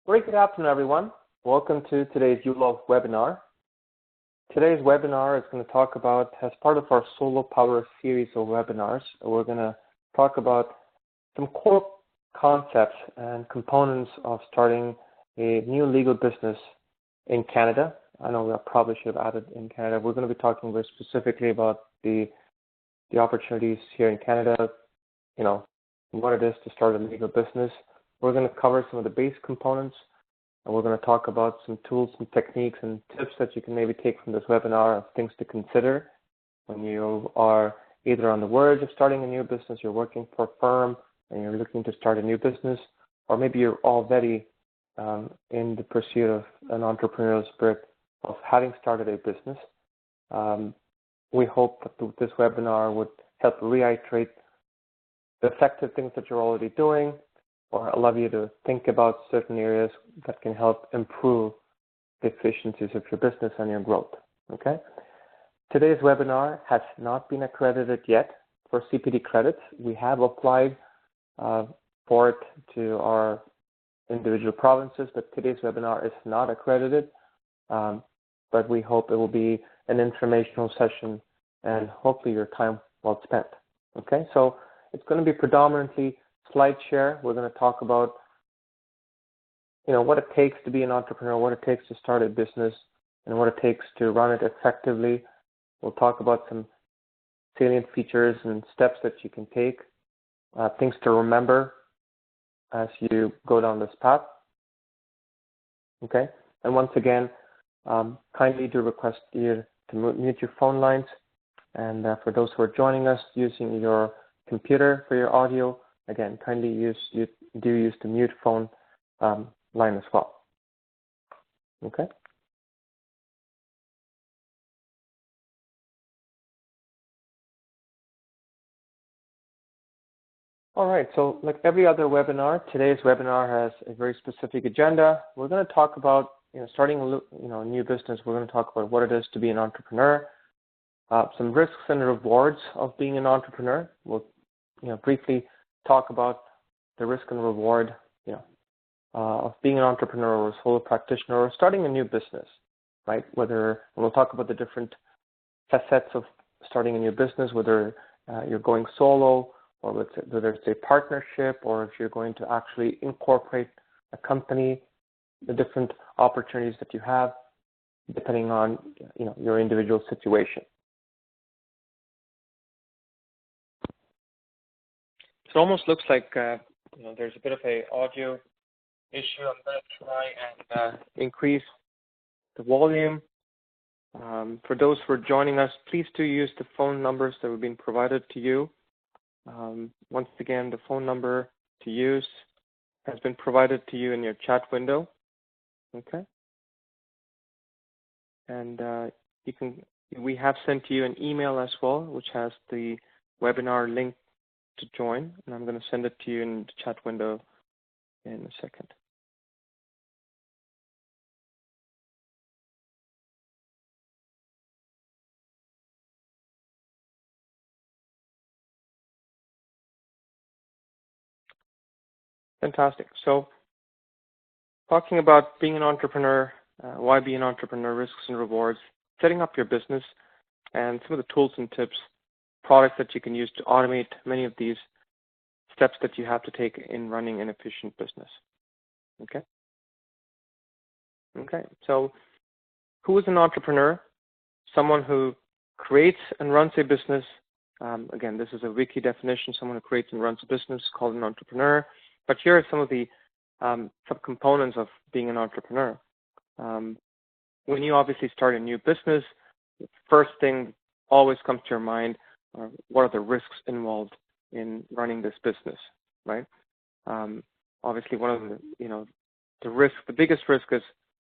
Very good afternoon, everyone. Welcome to today's uLaw webinar. Today's webinar is going to talk about, as part of our Solo Power series of webinars, we're going to talk about some core concepts and components of starting a new legal business in Canada. I know we probably should have added in Canada. We're going to be talking very specifically about the opportunities here in Canada, what it is to start a legal business. We're going to cover some of the base components, and we're going to talk about some tools and techniques and tips that you can maybe take from this webinar of things to consider when you are either on the verge of starting a new business, you're working for a firm, and you're looking to start a new business, or maybe you're already in the pursuit of an entrepreneurial spirit of having started a business. We hope that this webinar would help reiterate the effective things that you're already doing, or allow you to think about certain areas that can help improve the efficiencies of your business and your growth. Okay. Today's webinar has not been accredited yet for CPD credits. We have applied for it to our individual provinces, but today's webinar is not accredited. But we hope it will be an informational session and hopefully your time well spent. Okay, so it's going to be predominantly slide share. We're going to talk about, what it takes to be an entrepreneur, what it takes to start a business, and what it takes to run it effectively. We'll talk about some salient features and steps that you can take, things to remember as you go down this path. Okay, and once again, kindly do request you to mute your phone lines, and for those who are joining us using your computer for your audio, again, kindly use the mute phone line as well. Okay. All right. So, like every other webinar, today's webinar has a very specific agenda. We're going to talk about starting a new business. We're going to talk about what it is to be an entrepreneur, some risks and rewards of being an entrepreneur. We'll briefly talk about the risk and reward of being an entrepreneur or a solo practitioner or starting a new business, right? We'll talk about the different facets of starting a new business, whether you're going solo or whether it's a partnership or if you're going to actually incorporate a company, the different opportunities that you have depending on your individual situation. It almost looks like there's a bit of an audio issue. I'm going to try and increase the volume. For those who are joining us, please do use the phone numbers that have been provided to you. Once again, the phone number to use has been provided to you in your chat window. Okay. And we have sent you an email as well, which has the webinar link to join, and I'm going to send it to you in the chat window in a second. Fantastic. So, talking about being an entrepreneur, why be an entrepreneur, risks and rewards, setting up your business, and some of the tools and tips, products that you can use to automate many of these steps that you have to take in running an efficient business. Okay? Okay, so who is an entrepreneur? Someone who creates and runs a business. Again, this is a wiki definition. Someone who creates and runs a business is called an entrepreneur. But here are some of the subcomponents of being an entrepreneur. When you obviously start a new business, the first thing always comes to your mind are what are the risks involved in running this business, right? Obviously, one of the biggest risk is,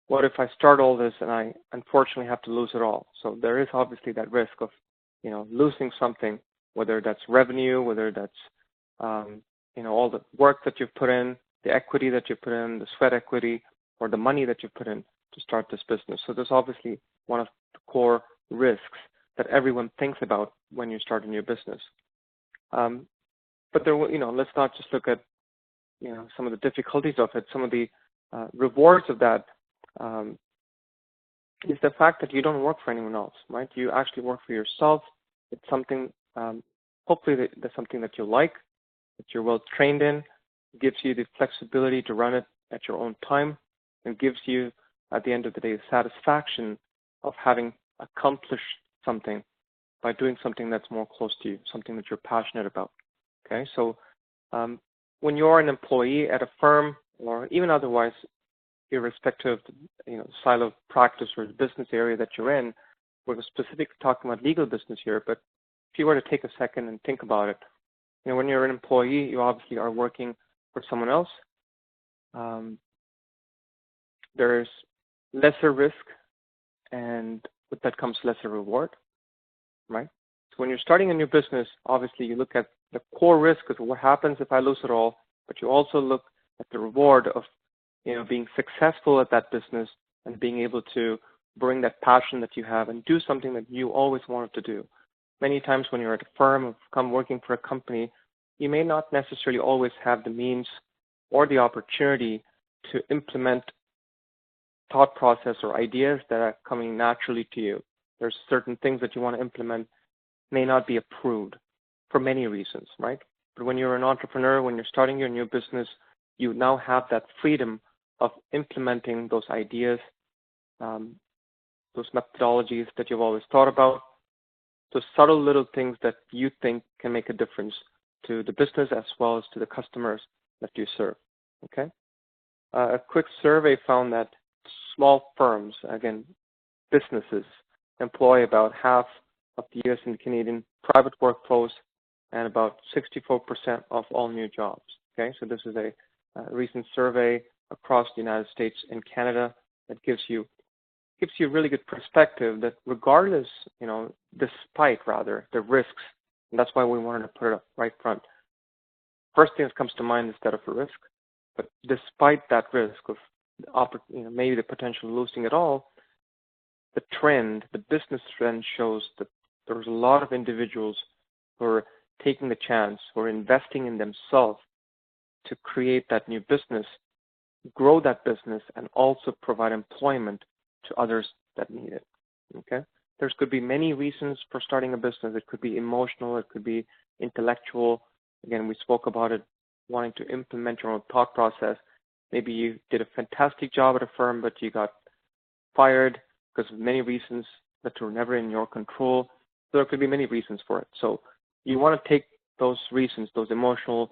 what if I start all this and I unfortunately have to lose it all? So there is obviously that risk of, losing something, whether that's revenue, whether that's, all the work that you've put in, the equity that you put in, the sweat equity, or the money that you put in to start this business. So there's obviously one of the core risks that everyone thinks about when you start a new business. But there, let's not just look at, some of the difficulties of it. Some of the rewards of that is the fact that you don't work for anyone else, right? You actually work for yourself. It's something, hopefully that's something that you like, that you're well trained in. It gives you the flexibility to run it at your own time, and gives you, at the end of the day, the satisfaction of having accomplished something by doing something that's more close to you, something that you're passionate about. Okay, so when you're an employee at a firm, or even otherwise, irrespective of the style of practice or the business area that you're in, we're specifically talking about legal business here, but if you were to take a second and think about it, when you're an employee, you obviously are working for someone else. There's lesser risk, and with that comes lesser reward, right? So when you're starting a new business, obviously you look at the core risk of what happens if I lose it all, but you also look at the reward of being successful at that business and being able to bring that passion that you have and do something that you always wanted to do. Many times when you're at a firm or come working for a company, you may not necessarily always have the means or the opportunity to implement thought process or ideas that are coming naturally to you. There's certain things that you want to implement may not be approved for many reasons, right? But when you're an entrepreneur, when you're starting your new business, you now have that freedom of implementing those ideas, those methodologies that you've always thought about, those subtle little things that you think can make a difference to the business as well as to the customers that you serve. Okay. A quick survey found that small firms, again, businesses, employ about half of the U.S. and Canadian private workforce and about 64% of all new jobs. Okay, so this is a recent survey across the United States and Canada that gives you a really good perspective that regardless, despite rather the risks, and that's why we wanted to put it up right front. First thing that comes to mind is that of a risk, but despite that risk of maybe the potential of losing it all, the business trend shows that there's a lot of individuals who are taking the chance, who are investing in themselves to create that new business, grow that business, and also provide employment to others that need it. Okay? There could be many reasons for starting a business. It could be emotional, it could be intellectual. Again, we spoke about it, wanting to implement your own thought process. Maybe you did a fantastic job at a firm, but you got fired because of many reasons that were never in your control. So there could be many reasons for it. So you want to take those reasons, those emotional,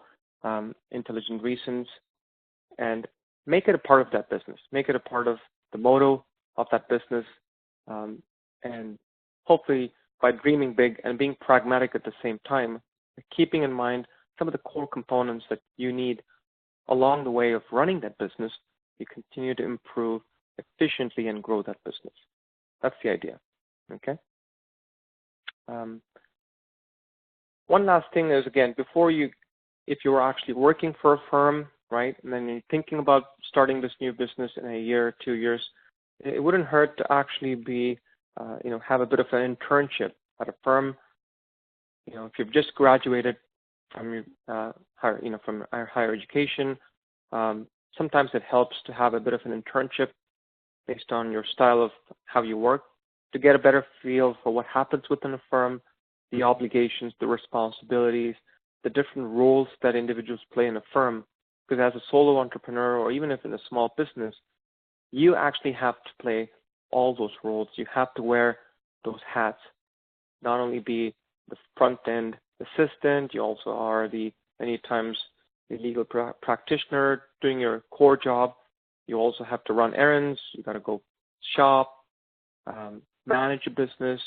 intelligent reasons, and make it a part of that business. Make it a part of the motto of that business. And hopefully by dreaming big and being pragmatic at the same time, keeping in mind some of the core components that you need along the way of running that business, you continue to improve efficiently and grow that business. That's the idea. Okay. One last thing is, again, if you're actually working for a firm, right, and then you're thinking about starting this new business in a year or 2 years, it wouldn't hurt to actually have a bit of an internship at a firm. If you've just graduated from higher education, sometimes it helps to have a bit of an internship based on your style of how you work to get a better feel for what happens within a firm, the obligations, the responsibilities, the different roles that individuals play in a firm. Because as a solo entrepreneur, or even if in a small business, you actually have to play all those roles. You have to wear those hats, not only be the front end assistant, you also are many times the legal practitioner doing your core job. You also have to run errands. You got to go shop, manage a business,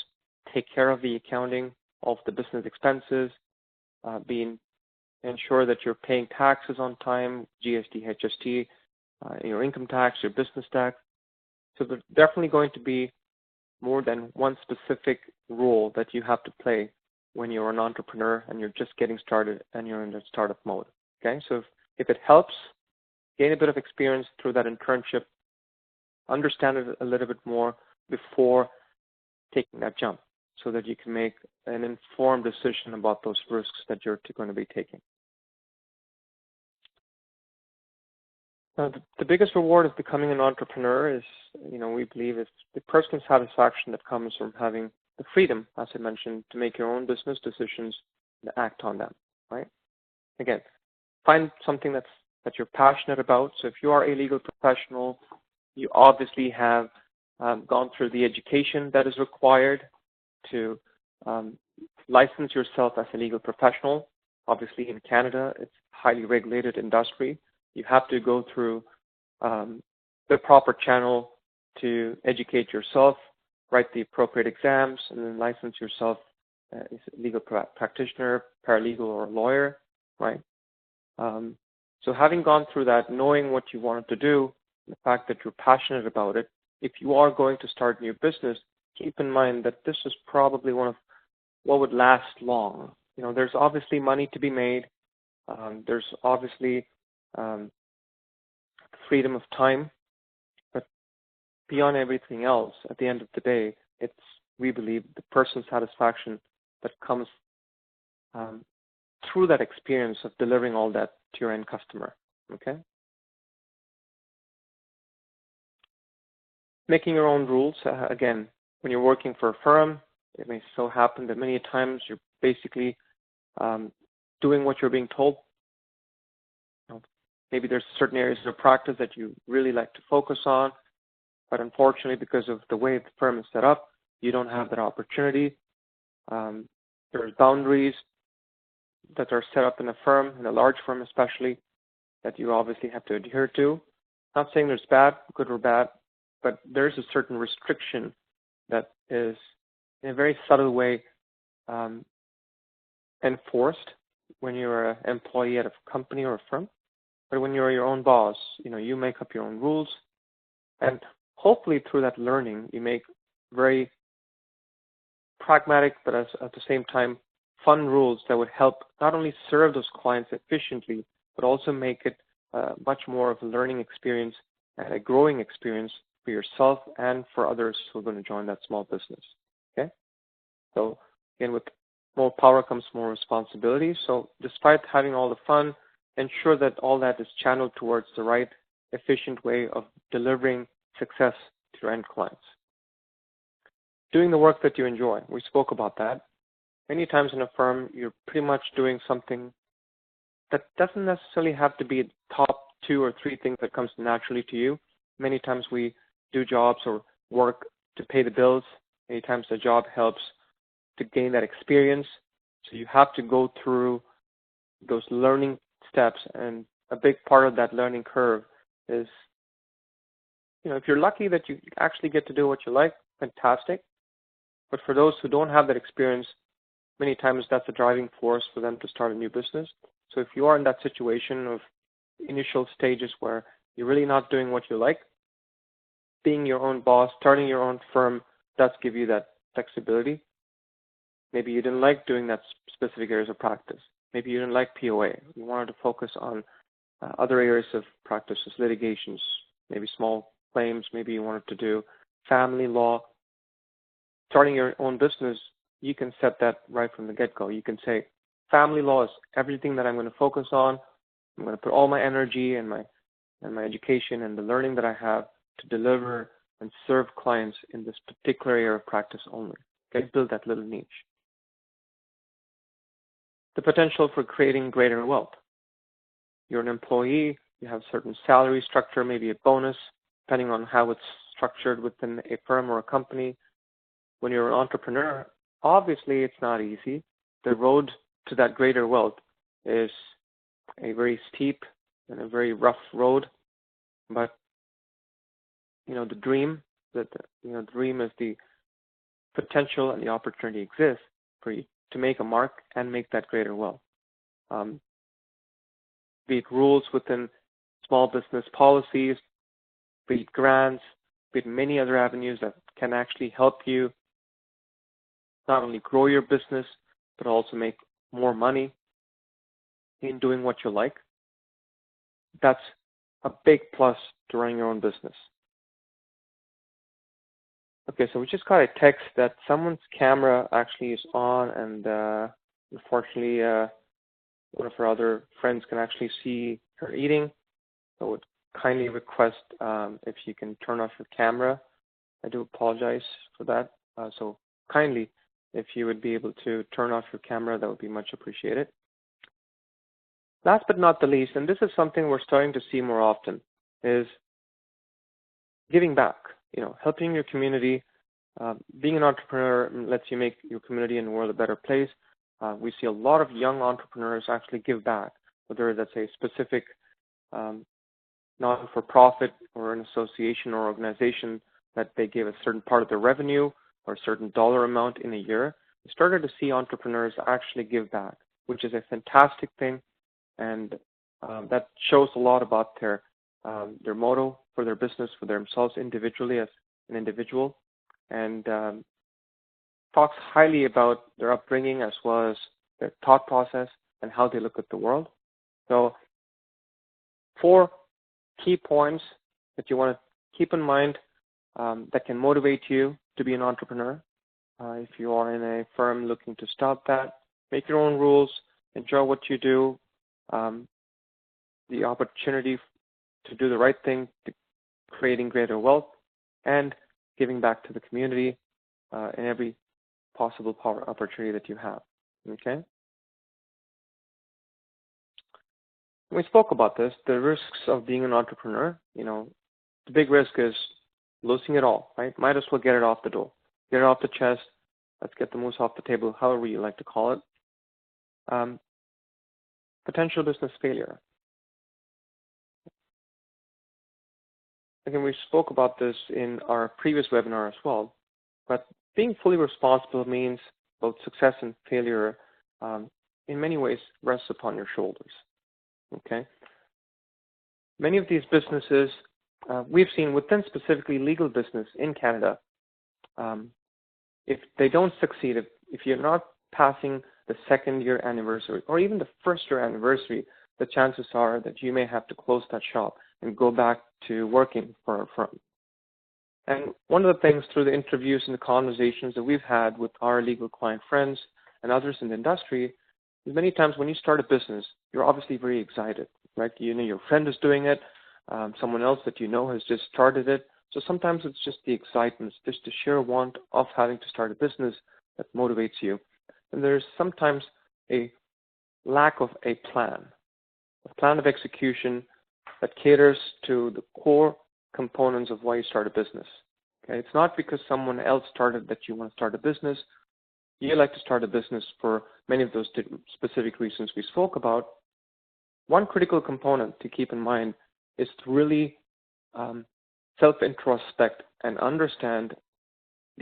take care of the accounting of the business expenses, ensure that you're paying taxes on time, GST, HST, your income tax, your business tax. So there's definitely going to be more than one specific role that you have to play when you're an entrepreneur and you're just getting started and you're in the startup mode. Okay, so if it helps, gain a bit of experience through that internship, understand it a little bit more before taking that jump so that you can make an informed decision about those risks that you're going to be taking. Now, the biggest reward of becoming an entrepreneur is, we believe it's the personal satisfaction that comes from having the freedom, as I mentioned, to make your own business decisions and act on them, right? Again, find something that you're passionate about. So if you are a legal professional, you obviously have gone through the education that is required to license yourself as a legal professional. Obviously, in Canada, it's a highly regulated industry. You have to go through the proper channel to educate yourself, write the appropriate exams, and then license yourself as a legal practitioner, paralegal, or lawyer, right? So having gone through that, knowing what you wanted to do, the fact that you're passionate about it, if you are going to start a new business, keep in mind that this is probably one of what would last long. There's obviously money to be made. There's obviously freedom of time, but beyond everything else, at the end of the day, it's, we believe, the personal satisfaction that comes through that experience of delivering all that to your end customer, okay? Making your own rules, again, when you're working for a firm, it may so happen that many times you're basically doing what you're being told. Maybe there's certain areas of practice that you really like to focus on, but unfortunately, because of the way the firm is set up, you don't have that opportunity. There's boundaries that are set up in a firm, in a large firm especially, that you obviously have to adhere to. Not saying there's bad, good or bad, but there's a certain restriction that is, in a very subtle way, enforced when you're an employee at a company or a firm. But when you're your own boss, you make up your own rules, and hopefully through that learning, you make very pragmatic, but at the same time, fun rules that would help not only serve those clients efficiently, but also make it much more of a learning experience and a growing experience for yourself and for others who are going to join that small business. Okay? So again, with more power comes more responsibility. So despite having all the fun, ensure that all that is channeled towards the right, efficient way of delivering success to your end clients. Doing the work that you enjoy. We spoke about that. Many times in a firm, you're pretty much doing something that doesn't necessarily have to be top 2 or 3 things that comes naturally to you. Many times we do jobs or work to pay the bills. Many times the job helps to gain that experience. So you have to go through those learning steps, and a big part of that learning curve is, if you're lucky that you actually get to do what you like, fantastic. But for those who don't have that experience, many times that's a driving force for them to start a new business. So if you are in that situation of initial stages where you're really not doing what you like, being your own boss, starting your own firm does give you that flexibility. Maybe you didn't like doing that specific areas of practice. Maybe you didn't like POA. You wanted to focus on other areas of practices, litigations, maybe small claims. Maybe you wanted to do family law. Starting your own business, you can set that right from the get-go. You can say, family law is everything that I'm going to focus on. I'm going to put all my energy and my education and the learning that I have to deliver and serve clients in this particular area of practice only. Okay, build that little niche. The potential for creating greater wealth. You're an employee, you have a certain salary structure, maybe a bonus, depending on how it's structured within a firm or a company. When you're an entrepreneur, obviously it's not easy. The road to that greater wealth is a very steep and a very rough road, but the dream is the potential and the opportunity exists for you to make a mark and make that greater wealth. Be it rules within small business policies, be it grants, be it many other avenues that can actually help you not only grow your business, but also make more money in doing what you like. That's a big plus to running your own business. Okay, so we just got a text that someone's camera actually is on, and unfortunately, one of our other friends can actually see her eating. So kindly request if you can turn off your camera. I do apologize for that. So kindly, if you would be able to turn off your camera, that would be much appreciated. Last but not the least, and this is something we're starting to see more often, is giving back. Helping your community. Being an entrepreneur lets you make your community and the world a better place. We see a lot of young entrepreneurs actually give back, whether that's a specific non-for-profit or an association or organization that they give a certain part of their revenue or a certain dollar amount in a year. We started to see entrepreneurs actually give back, which is a fantastic thing, and that shows a lot about their motto for their business, for themselves individually as an individual, and talks highly about their upbringing as well as their thought process and how they look at the world. So 4 key points that you want to keep in mind that can motivate you to be an entrepreneur. If you are in a firm looking to start that, make your own rules, enjoy what you do, the opportunity to do the right thing, to creating greater wealth, and giving back to the community in every possible opportunity that you have. Okay? We spoke about this, the risks of being an entrepreneur. The big risk is losing it all, right? Might as well get it off the door. Get it off the chest. Let's get the moose off the table, however you like to call it. Potential business failure. Again, we spoke about this in our previous webinar as well, but being fully responsible means both success and failure in many ways rests upon your shoulders. Okay. Many of these businesses we've seen within specifically legal business in Canada, if they don't succeed, if you're not passing the 2nd year anniversary or even the 1st year anniversary, the chances are that you may have to close that shop and go back to working for a firm. And one of the things through the interviews and the conversations that we've had with our legal client friends and others in the industry, many times when you start a business, you're obviously very excited, right? Your friend is doing it, someone else that has just started it. So sometimes it's just the excitement, it's just the sheer want of having to start a business that motivates you. And there's sometimes a lack of a plan of execution that caters to the core components of why you start a business. Okay? It's not because someone else started that you want to start a business. You like to start a business for many of those specific reasons we spoke about. One critical component to keep in mind is to really self-introspect and understand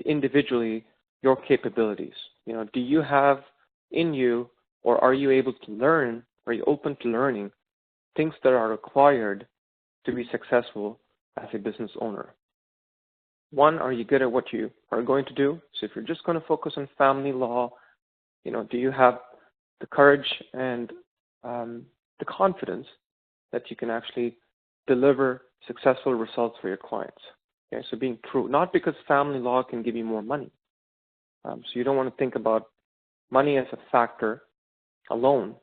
individually your capabilities. Do you have in you, or are you able to learn, are you open to learning things that are required to be successful as a business owner? One, are you good at what you are going to do? So if you're just going to focus on family law, do you have the courage and the confidence that you can actually deliver successful results for your clients? Okay, so being true, not because family law can give you more money. So you don't want to think about money as a factor alone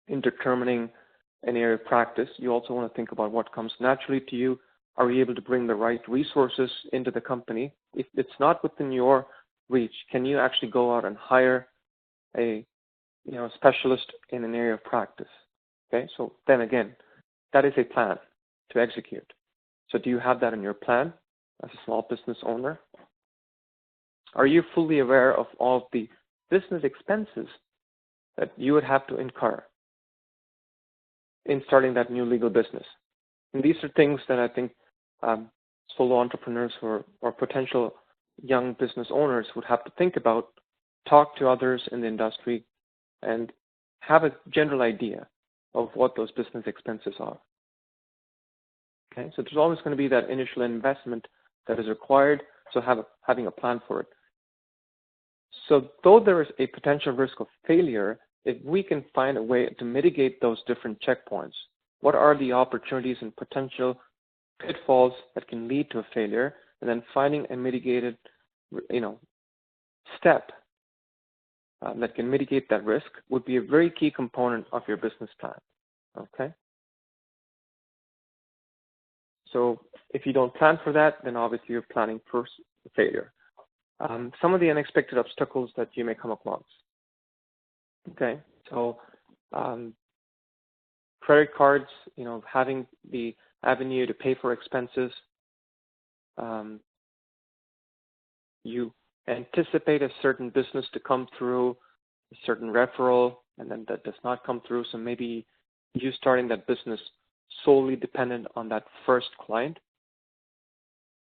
in determining an area of practice. You also want to think about what comes naturally to you. Are you able to bring the right resources into the company? If it's not within your reach, can you actually go out and hire a specialist in an area of practice? Okay, so then again, that is a plan to execute. So do you have that in your plan as a small business owner? Are you fully aware of all of the business expenses that you would have to incur in starting that new legal business? And these are things that I think solo entrepreneurs or potential young business owners would have to think about, talk to others in the industry, and have a general idea of what those business expenses are. Okay, so there's always going to be that initial investment that is required, so having a plan for it. So though there is a potential risk of failure, if we can find a way to mitigate those different checkpoints, what are the opportunities and potential pitfalls that can lead to a failure, and then finding a mitigated, step that can mitigate that risk would be a very key component of your business plan. Okay. So if you don't plan for that, then obviously you're planning for failure. Some of the unexpected obstacles that you may come across. Okay, so credit cards, having the avenue to pay for expenses. You anticipate a certain business to come through, a certain referral, and then that does not come through. So maybe you starting that business solely dependent on that first client.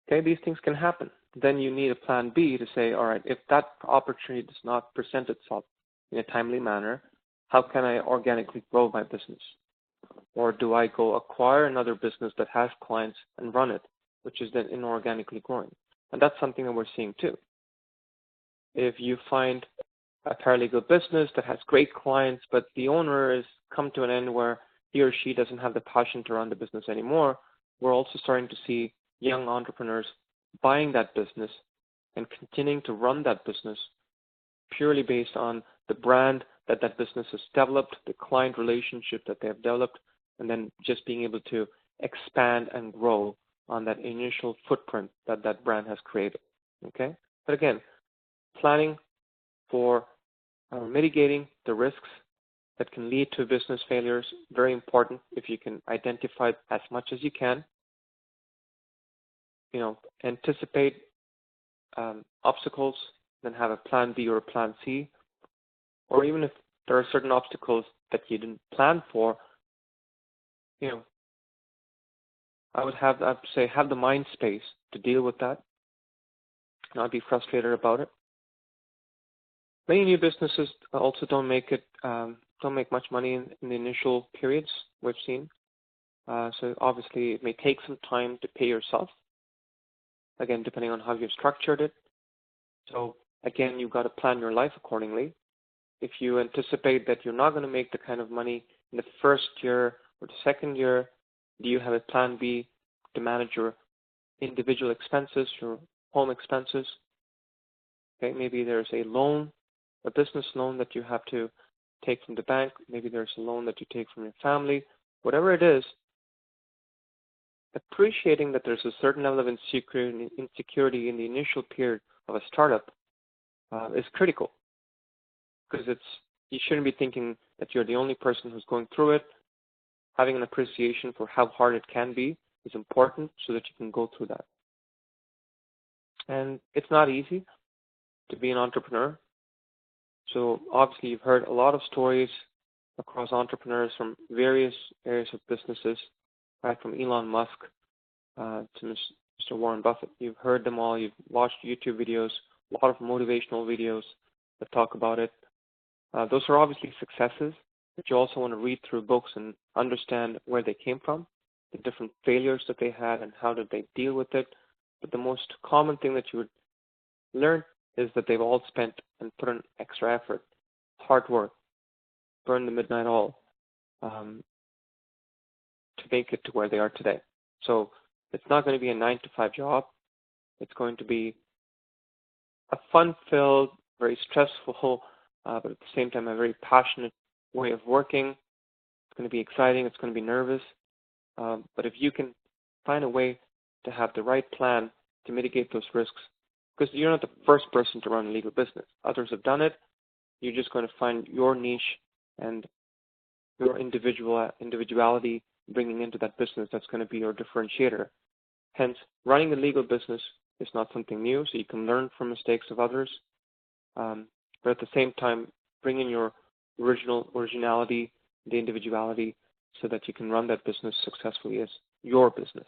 Okay, these things can happen. Then you need a plan B to say, all right, if that opportunity does not present itself in a timely manner, how can I organically grow my business? Or do I go acquire another business that has clients and run it, which is then inorganically growing? And that's something that we're seeing too. If you find a paralegal business that has great clients, but the owner has come to an end where he or she doesn't have the passion to run the business anymore, we're also starting to see young entrepreneurs buying that business and continuing to run that business purely based on the brand that that business has developed, the client relationship that they have developed, and then just being able to expand and grow on that initial footprint that that brand has created. Okay? But again, planning for mitigating the risks that can lead to business failures, very important. If you can identify as much as you can, anticipate obstacles, then have a plan B or a plan C, or even if there are certain obstacles that you didn't plan for, I would have the mind space to deal with that, not be frustrated about it. Many new businesses also don't make much money in the initial periods we've seen. So obviously it may take some time to pay yourself, again, depending on how you've structured it. So again, you've got to plan your life accordingly. If you anticipate that you're not going to make the kind of money in the first year or the second year, do you have a plan B to manage your individual expenses, your home expenses? Okay, maybe there's a loan, a business loan that you have to take from the bank. Maybe there's a loan that you take from your family. Whatever it is, appreciating that there's a certain level of insecurity in the initial period of a startup is critical, because you shouldn't be thinking that you're the only person who's going through it. Having an appreciation for how hard it can be is important so that you can go through that. And it's not easy to be an entrepreneur. So obviously you've heard a lot of stories across entrepreneurs from various areas of businesses, right from Elon Musk to Mr. Warren Buffett. You've heard them all. You've watched YouTube videos, a lot of motivational videos that talk about it. Those are obviously successes, but you also want to read through books and understand where they came from, the different failures that they had and how did they deal with it. But the most common thing that you would learn is that they've all spent and put in extra effort, hard work, burned the midnight oil to make it to where they are today. So it's not going to be a 9-to-5 job. It's going to be a fun-filled, very stressful, but at the same time a very passionate way of working. It's going to be exciting. It's going to be nervous. But if you can find a way to have the right plan to mitigate those risks, because you're not the first person to run a legal business. Others have done it. You're just going to find your niche and your individuality bringing into that business that's going to be your differentiator. Hence, running a legal business is not something new, so you can learn from mistakes of others. But at the same time, bring in your originality, the individuality, so that you can run that business successfully as your business.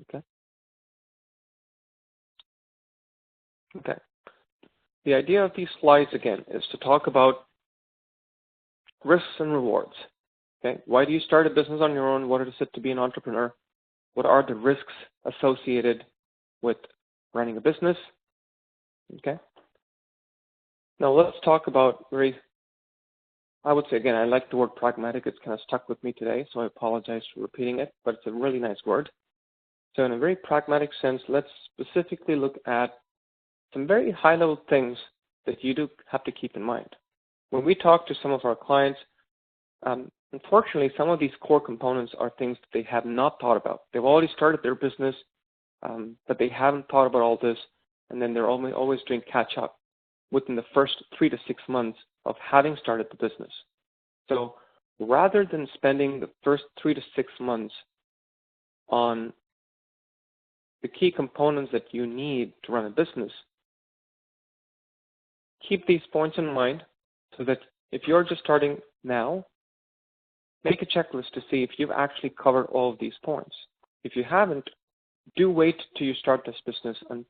Okay? Okay. The idea of these slides, again, is to talk about risks and rewards. Okay? Why do you start a business on your own? What is it to be an entrepreneur? What are the risks associated with running a business? Okay? Now let's talk about I would say, again, I like the word pragmatic. It's kind of stuck with me today, so I apologize for repeating it, but it's a really nice word. So in a very pragmatic sense, let's specifically look at some very high-level things that you do have to keep in mind. When we talk to some of our clients, Unfortunately, some of these core components are things that they have not thought about. They've already started their business, but they haven't thought about all this, and then they're always doing catch up within the first 3 to 6 months of having started the business. So rather than spending the first 3 to 6 months on the key components that you need to run a business, keep these points in mind so that if you're just starting now, make a checklist to see if you've actually covered all of these points. If you haven't, do wait till you start this business and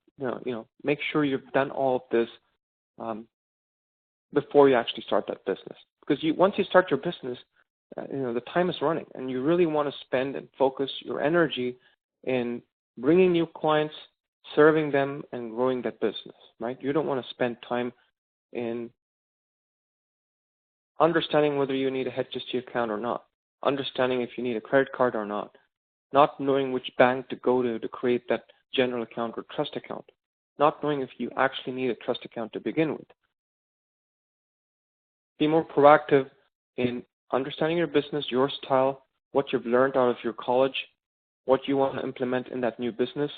make sure you've done all of this before you actually start that business. Because once you start your business, the time is running, and you really want to spend and focus your energy in bringing new clients, serving them, and growing that business, right? You don't want to spend time in understanding whether you need a HST account or not, understanding if you need a credit card or not knowing which bank to go to create that general account or trust account, not knowing if you actually need a trust account to begin with. Be more proactive in understanding your business, your style, what you've learned out of your college, what you want to implement in that new business.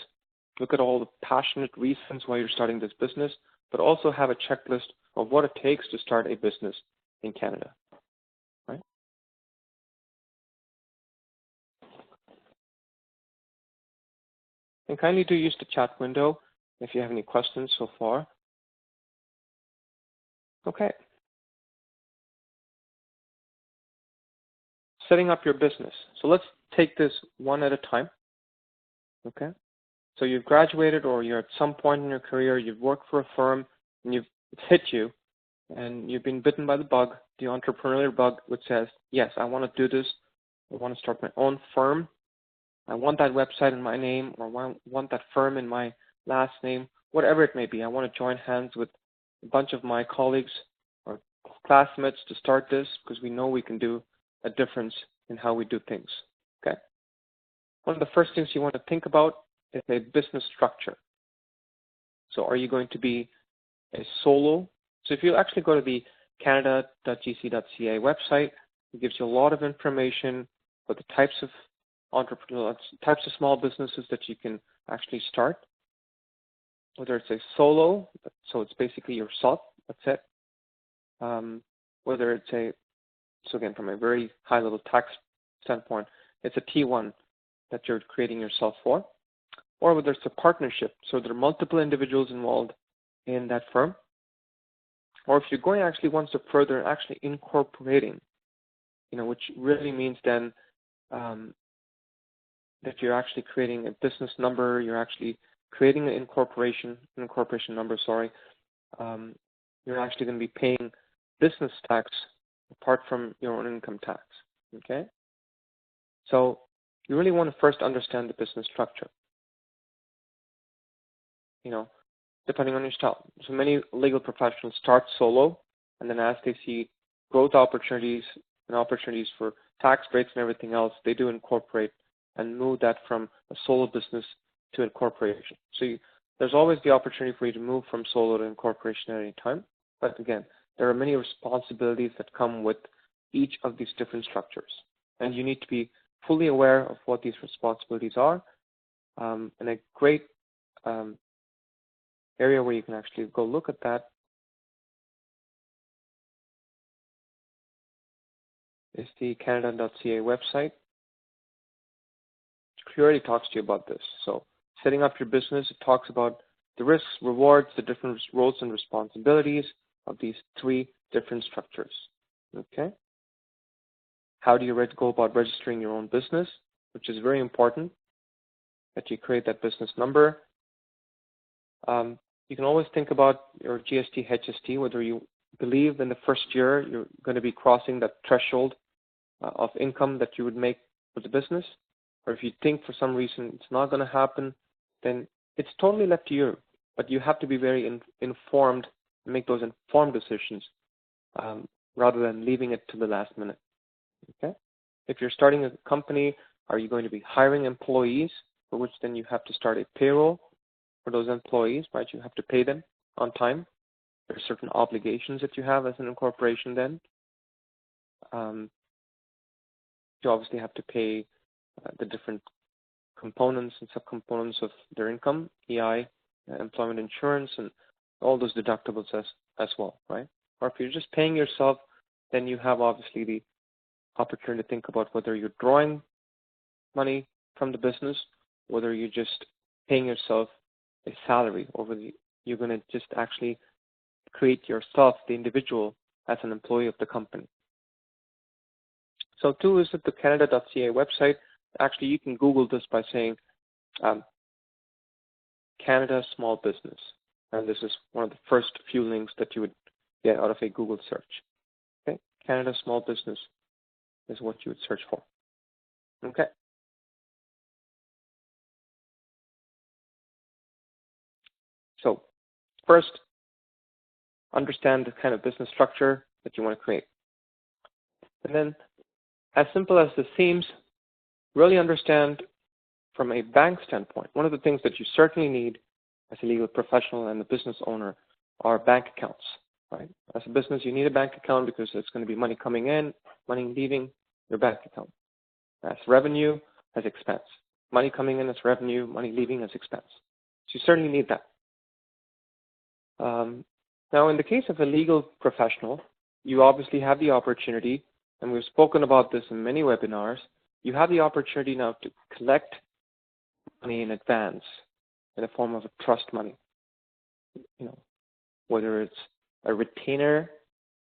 Look at all the passionate reasons why you're starting this business, but also have a checklist of what it takes to start a business in Canada, right? And kindly do use the chat window if you have any questions so far. Okay. Setting up your business. So let's take this one at a time. Okay. So you've graduated, or you're at some point in your career, you've worked for a firm, and it's hit you, and you've been bitten by the bug, the entrepreneurial bug, which says, yes, I want to do this. I want to start my own firm. I want that website in my name, or I want that firm in my last name, whatever it may be. I want to join hands with a bunch of my colleagues or classmates to start this, because we know we can do a difference in how we do things. Okay. One of the first things you want to think about is a business structure. So are you going to be a solo? So if you actually go to the canada.gc.ca website, it gives you a lot of information about the types of entrepreneurs, types of small businesses that you can actually start. Whether it's a solo, so it's basically yourself, that's it. Whether it's so again, from a very high level tax standpoint, it's a T1 that you're creating yourself for. Or whether it's a partnership, so there are multiple individuals involved in that firm. Or if you're going actually one step further and actually incorporating, which really means then that you're actually creating a business number, you're actually creating an incorporation number, you're actually going to be paying business tax apart from your own income tax, okay? So you really want to first understand the business structure, depending on your style. So many legal professionals start solo, and then as they see growth opportunities and opportunities for tax breaks and everything else, they do incorporate and move that from a solo business to incorporation. So there's always the opportunity for you to move from solo to incorporation at any time. But again, there are many responsibilities that come with each of these different structures. And you need to be fully aware of what these responsibilities are. And a great area where you can actually go look at that is the canada.ca website. It clearly talks to you about this. So setting up your business, it talks about the risks, rewards, the different roles and responsibilities of these 3 different structures. Okay. How do you go about registering your own business, which is very important that you create that business number. You can always think about your GST, HST, whether you believe in the first year you're going to be crossing that threshold of income that you would make with the business, or if you think for some reason it's not going to happen, then it's totally left to you. But you have to be very informed and make those informed decisions rather than leaving it to the last minute. Okay. If you're starting a company, are you going to be hiring employees, for which then you have to start a payroll for those employees, right? You have to pay them on time. There are certain obligations that you have as an incorporation then. you obviously have to pay the different components and subcomponents of their income, EI, employment insurance, and all those deductibles as well, right? Or if you're just paying yourself, then you have obviously the opportunity to think about whether you're drawing money from the business, whether you're just paying yourself a salary, or whether you're going to just actually create yourself, the individual, as an employee of the company. So to visit the Canada.ca website, actually you can Google this by saying Canada Small Business. And this is one of the first few links that you would get out of a Google search. Okay, Canada Small Business is what you would search for. Okay. So first, understand the kind of business structure that you want to create. And then, as simple as this seems, really understand from a bank standpoint, one of the things that you certainly need as a legal professional and a business owner are bank accounts, right? As a business, you need a bank account because it's going to be money coming in, money leaving your bank account. As revenue, as expense. Money coming in as revenue, money leaving as expense. So you certainly need that. Now, in the case of a legal professional, you obviously have the opportunity, and we've spoken about this in many webinars, you have the opportunity now to collect money in advance in the form of a trust money. You know, whether it's a retainer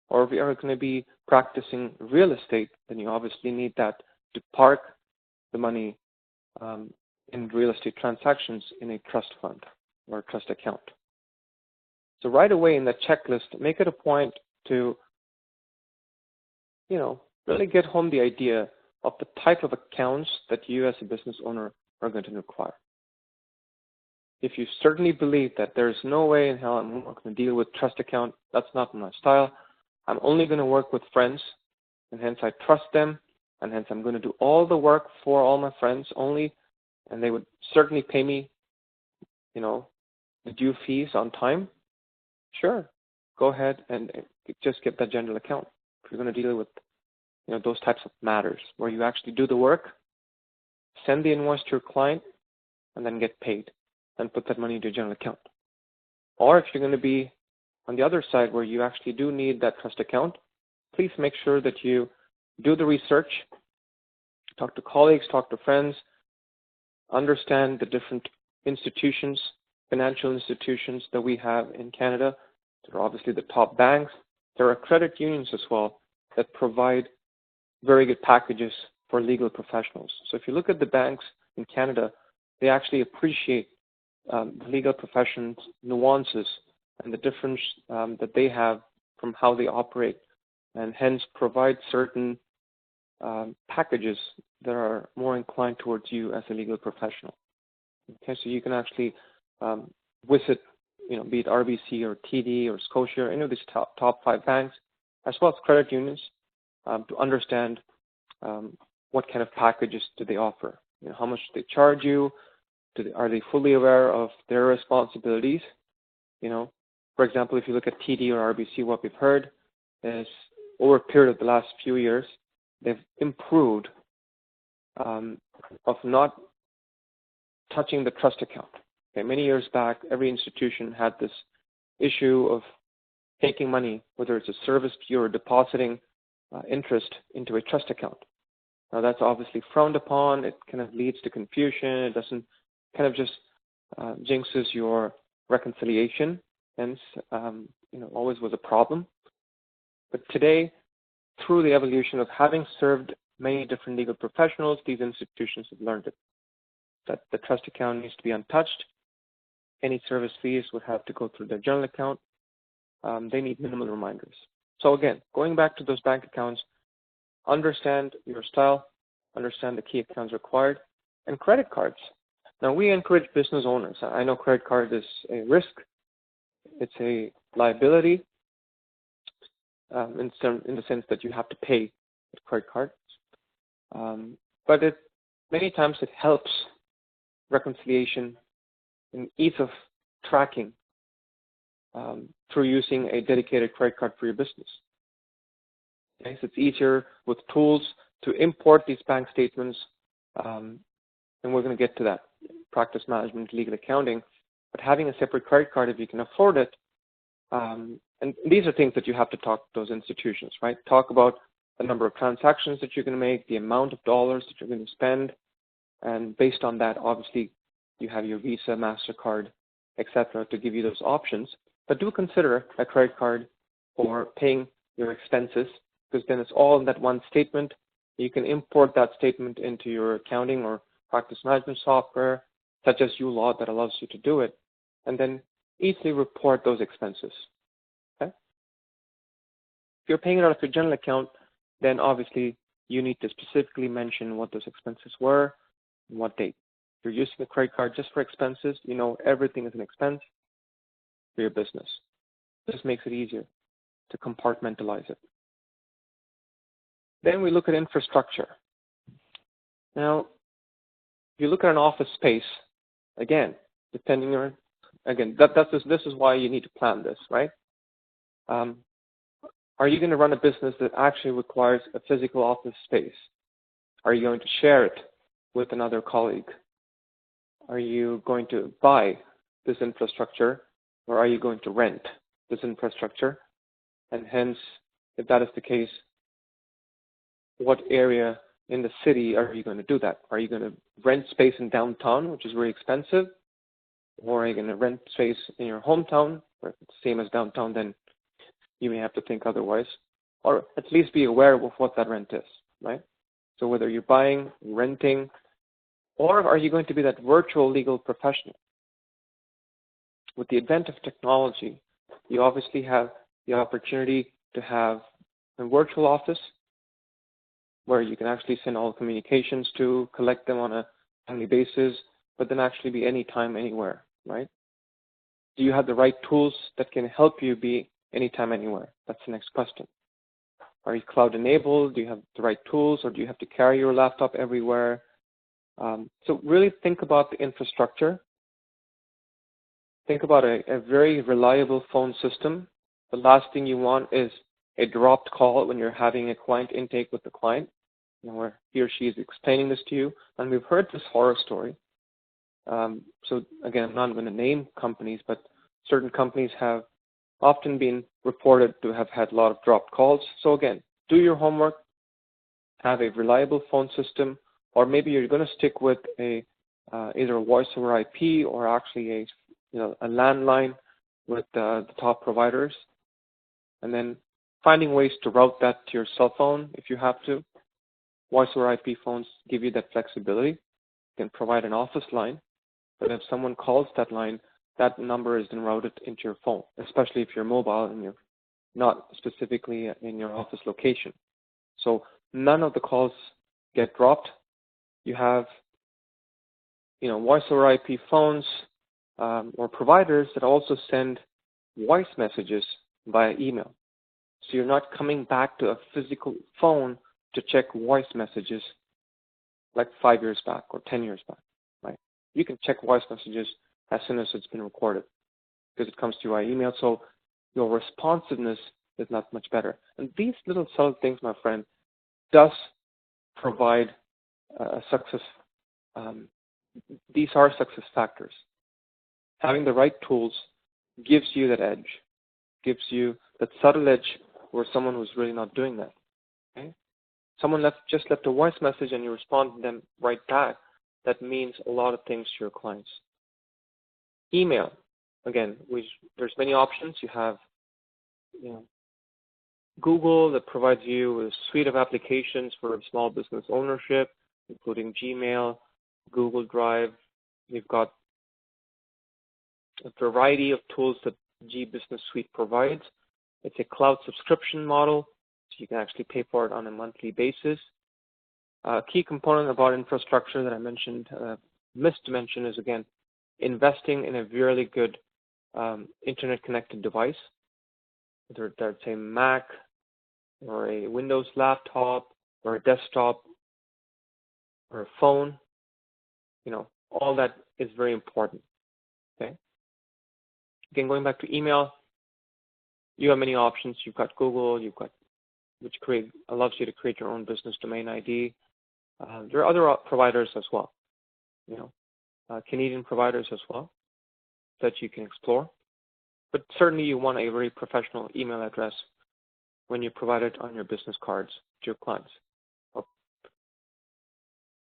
or if you are going to be practicing real estate, then you obviously need that to park the money in real estate transactions in a trust fund or a trust account. So right away in that checklist, make it a point to, really get home the idea of the type of accounts that you as a business owner are going to require. If you certainly believe that there's no way in hell I'm not going to deal with trust account, that's not my style. I'm only going to work with friends, and hence I trust them, and hence I'm going to do all the work for all my friends only, and they would certainly pay me, the due fees on time. Sure, go ahead and just get that general account. If you're going to deal with, those types of matters where you actually do the work, send the invoice to your client, and then get paid, and put that money into your general account. Or if you're going to be on the other side where you actually do need that trust account, please make sure that you do the research, talk to colleagues, talk to friends, understand the different institutions, financial institutions that we have in Canada. There are obviously the top banks. There are credit unions as well that provide very good packages for legal professionals. So if you look at the banks in Canada, they actually appreciate the legal profession's nuances and the difference that they have from how they operate, and hence provide certain packages that are more inclined towards you as a legal professional. Okay, so you can actually visit, be it RBC or TD or Scotia, any of these top 5 banks, as well as credit unions, to understand what kind of packages do they offer. How much do they charge you? Are they fully aware of their responsibilities? For example, if you look at TD or RBC, what we've heard is over a period of the last few years, they've improved of not touching the trust account. Okay, many years back, every institution had this issue of taking money, whether it's a service fee or depositing interest into a trust account. Now that's obviously frowned upon. It kind of leads to confusion. It doesn't kind of just jinxes your reconciliation. Hence, always was a problem. But today, through the evolution of having served many different legal professionals, these institutions have learned it, that the trust account needs to be untouched. Any service fees would have to go through their general account. They need minimal reminders. So again, going back to those bank accounts, understand your style, understand the key accounts required, and credit cards. Now, we encourage business owners. I know credit card is a risk. It's a liability in the sense that you have to pay with credit cards. But many times it helps reconciliation and ease of tracking through using a dedicated credit card for your business. Okay, so it's easier with tools to import these bank statements, and we're going to get to that, practice management, legal accounting, but having a separate credit card if you can afford it, and these are things that you have to talk to those institutions, right? Talk about the number of transactions that you're going to make, the amount of dollars that you're going to spend, and based on that, obviously, you have your Visa, MasterCard, etc. to give you those options. But do consider a credit card for paying your expenses, because then it's all in that one statement. You can import that statement into your accounting or practice management software, such as uLaw, that allows you to do it, and then easily report those expenses. Okay? If you're paying it out of your general account, then obviously you need to specifically mention what those expenses were and what date. If you're using a credit card just for expenses, you know everything is an expense for your business. This makes it easier to compartmentalize it. Then we look at infrastructure. Now, if you look at an office space, again, depending on, this is why you need to plan this, right? Are you going to run a business that actually requires a physical office space? Are you going to share it with another colleague? Are you going to buy this infrastructure, or are you going to rent this infrastructure? And hence, if that is the case, what area in the city are you going to do that? Are you going to rent space in downtown, which is very expensive? Or are you going to rent space in your hometown, where it's the same as downtown? Then you may have to think otherwise, or at least be aware of what that rent is, right? So whether you're buying, renting, or are you going to be that virtual legal professional? With the advent of technology, you obviously have the opportunity to have a virtual office where you can actually send all communications to, collect them on a timely basis, but then actually be anytime, anywhere, right? Do you have the right tools that can help you be anytime, anywhere? That's the next question. Are you cloud enabled? Do you have the right tools, or do you have to carry your laptop everywhere? So really think about the infrastructure. Think about a very reliable phone system. The last thing you want is a dropped call when you're having a client intake with the client, where he or she is explaining this to you. And we've heard this horror story. So again, I'm not going to name companies, but certain companies have often been reported to have had a lot of dropped calls. So again, do your homework, have a reliable phone system, or maybe you're going to stick with a either a voice over IP or actually a landline with the top providers, and then finding ways to route that to your cell phone if you have to. Voice over IP phones give you that flexibility. You can provide an office line, but if someone calls that line, that number is then routed into your phone, especially if you're mobile and you're not specifically in your office location. So none of the calls get dropped. You have, voice over IP phones or providers that also send voice messages via email. So you're not coming back to a physical phone to check voice messages like 5 years back or 10 years back, right? You can check voice messages as soon as it's been recorded because it comes to you via email. So your responsiveness is not much better. And these little subtle things, my friend, does provide a success. These are success factors. Having the right tools gives you that edge, gives you that subtle edge where someone who's really not doing that. Okay? Someone just left a voice message and you respond to them right back. That means a lot of things to your clients. Email, again, there's many options. You have, Google that provides you with a suite of applications for small business ownership, including Gmail, Google Drive. You've got a variety of tools that G Business Suite provides. It's a cloud subscription model, so you can actually pay for it on a monthly basis. A key component about infrastructure that I mentioned, missed to mention, is again, investing in a really good internet-connected device, whether that's a Mac or a Windows laptop or a desktop or a phone. All that is very important. Okay. Again, going back to email, you have many options. You've got Google, you've got which allows you to create your own business domain ID. There are other providers as well, Canadian providers as well that you can explore. But certainly you want a very professional email address when you provide it on your business cards to your clients.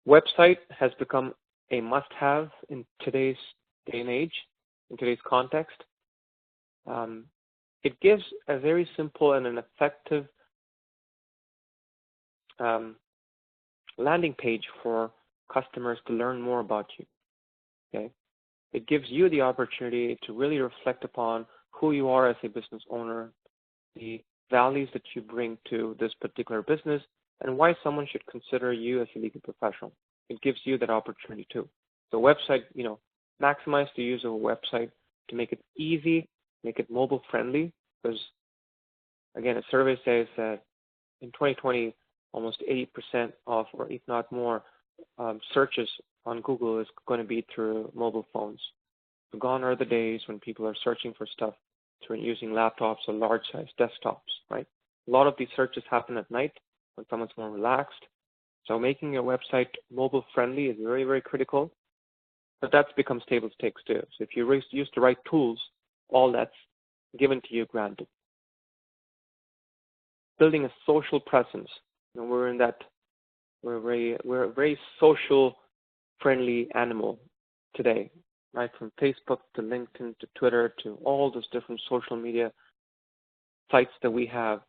Website has become a must-have in today's day and age, in today's context. It gives a very simple and an effective landing page for customers to learn more about you. Okay? It gives you the opportunity to really reflect upon who you are as a business owner, the values that you bring to this particular business, and why someone should consider you as a legal professional. It gives you that opportunity too. So website, maximize the use of a website to make it easy, make it mobile friendly, because again, a survey says that in 2020, almost 80% of, or if not more, searches on Google is going to be through mobile phones. So gone are the days when people are searching for stuff through using laptops or large-size desktops, right? A lot of these searches happen at night when someone's more relaxed. So making your website mobile-friendly is very, very critical. But that's become table stakes too. So if you use the right tools, all that's given to you granted. Building a social presence. We're a very social friendly animal today, right? From Facebook to LinkedIn to Twitter to all those different social media sites that we have,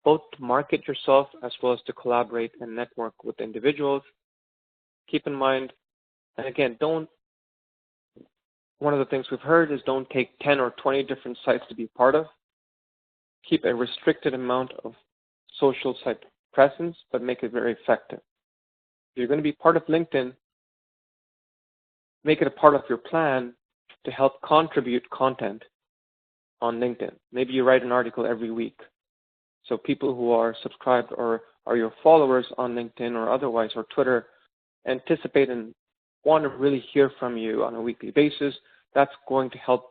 both to market yourself as well as to collaborate and network with individuals. Keep in mind, and again, one of the things we've heard is don't take 10 or 20 different sites to be part of. Keep a restricted amount of social site presence, but make it very effective. If you're going to be part of LinkedIn, make it a part of your plan to help contribute content on LinkedIn. Maybe you write an article every week. So people who are subscribed or are your followers on LinkedIn or otherwise or Twitter anticipate and want to really hear from you on a weekly basis. That's going to help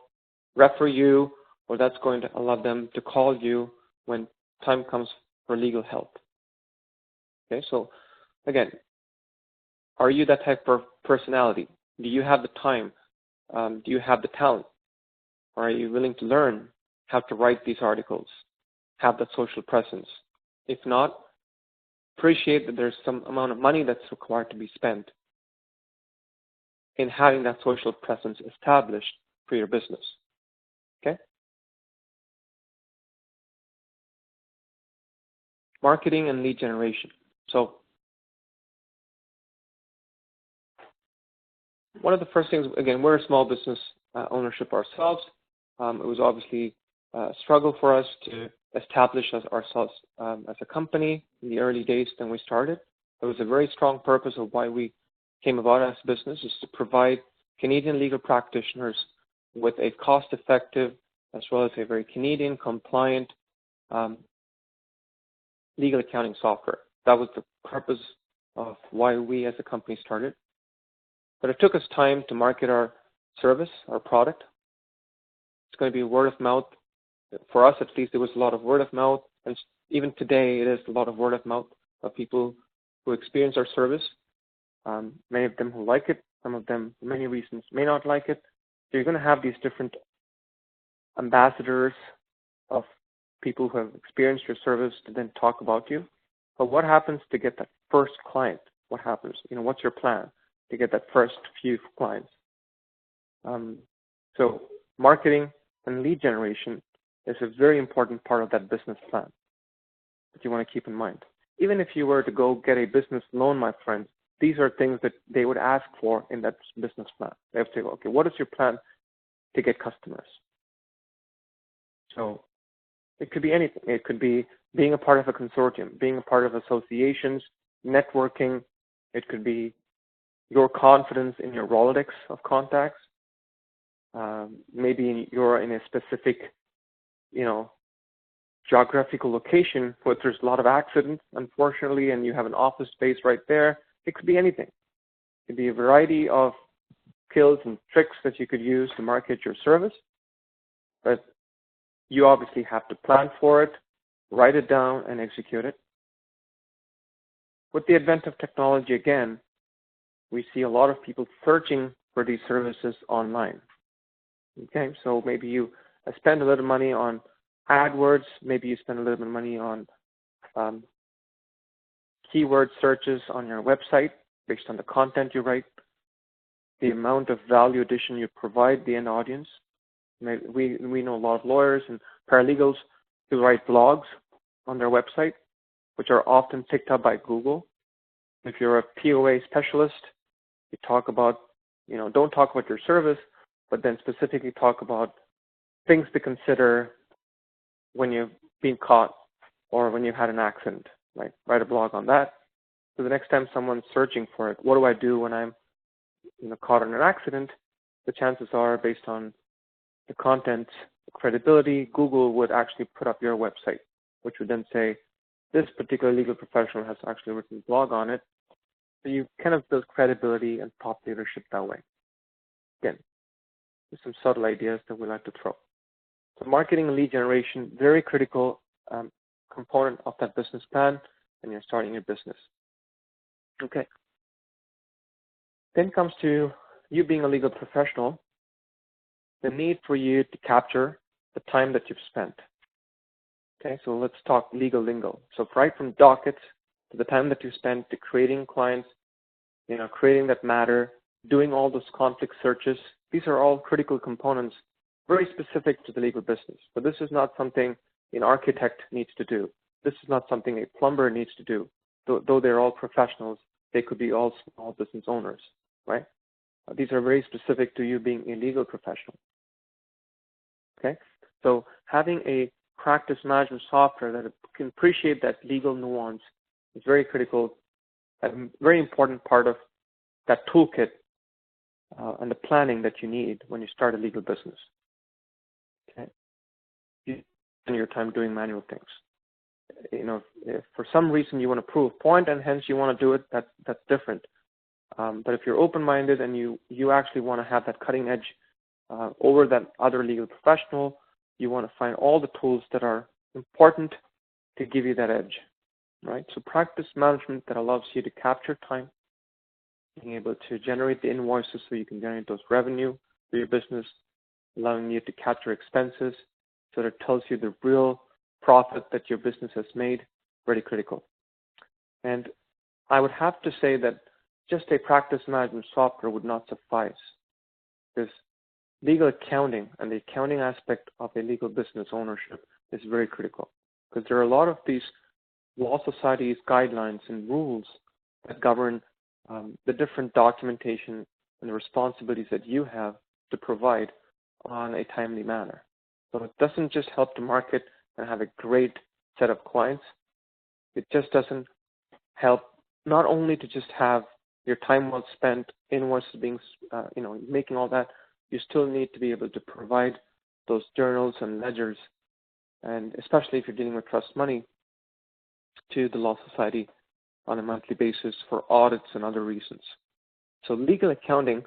refer you, or that's going to allow them to call you when time comes for legal help. Okay, so again, are you that type of personality? Do you have the time? Do you have the talent? Are you willing to learn how to write these articles? Have that social presence? If not, appreciate that there's some amount of money that's required to be spent in having that social presence established for your business. Okay? Marketing and lead generation. So one of the first things, again, we're a small business ownership ourselves. It was obviously a struggle for us to establish ourselves as a company in the early days when we started. It was a very strong purpose of why we came about as a business, is to provide Canadian legal practitioners with a cost-effective as well as a very Canadian compliant legal accounting software. That was the purpose of why we as a company started. But it took us time to market our service, our product. It's going to be word of mouth. For us, at least, there was a lot of word of mouth. And even today, it is a lot of word of mouth of people who experience our service. Many of them who like it, some of them, for many reasons, may not like it. So you're going to have these different ambassadors of people who have experienced your service to then talk about you. But what happens to get that first client? What happens? What's your plan to get that first few clients? So marketing and lead generation is a very important part of that business plan that you want to keep in mind. Even if you were to go get a business loan, my friends, these are things that they would ask for in that business plan. They have to say, okay, what is your plan to get customers? So it could be anything. It could be being a part of a consortium, being a part of associations, networking. It could be your confidence in your Rolodex of contacts. Maybe you're in a specific, geographical location where there's a lot of accidents, unfortunately, and you have an office space right there. It could be anything. It could be a variety of skills and tricks that you could use to market your service. But you obviously have to plan for it. write it down, and execute it. With the advent of technology, again, we see a lot of people searching for these services online. Okay, so maybe you spend a little money on AdWords, maybe you spend a little bit of money on keyword searches on your website based on the content you write, the amount of value addition you provide the end audience. We know a lot of lawyers and paralegals who write blogs on their website, which are often picked up by Google. If you're a POA specialist, you talk about, don't talk about your service, but then specifically talk about things to consider when you've been caught or when you've had an accident, right? Write a blog on that. So the next time someone's searching for it, what do I do when I'm caught in an accident? The chances are, based on the content, the credibility, Google would actually put up your website, which would then say, this particular legal professional has actually written a blog on it. So you kind of build credibility and thought leadership that way. Again, there's some subtle ideas that we like to throw. So marketing and lead generation, very critical component of that business plan when you're starting your business. Okay. Then comes to you being a legal professional, the need for you to capture the time that you've spent. Okay, so let's talk legal lingo. So right from dockets to the time that you spent to creating clients, creating that matter, doing all those conflict searches, these are all critical components, very specific to the legal business. But this is not something an architect needs to do. This is not something a plumber needs to do. Though they're all professionals, they could be all small business owners, right? These are very specific to you being a legal professional. Okay, so having a practice management software that can appreciate that legal nuance is very critical, a very important part of that toolkit and the planning that you need when you start a legal business. Okay, you spend your time doing manual things. If for some reason you want to prove a point and hence you want to do it, that's different. But if you're open-minded and you actually want to have that cutting edge over that other legal professional, you want to find all the tools that are important to give you that edge, right? So practice management that allows you to capture time, being able to generate the invoices so you can generate those revenue for your business, allowing you to capture expenses so that it tells you the real profit that your business has made, very critical. And I would have to say that just a practice management software would not suffice, because legal accounting and the accounting aspect of a legal business ownership is very critical, because there are a lot of these law societies guidelines and rules that govern the different documentation and the responsibilities that you have to provide on a timely manner. So it doesn't just help to market and have a great set of clients. It just doesn't help not only to just have your time well spent, invoices being, making all that. You still need to be able to provide those journals and ledgers, and especially if you're dealing with trust money, to the law society on a monthly basis for audits and other reasons. So legal accounting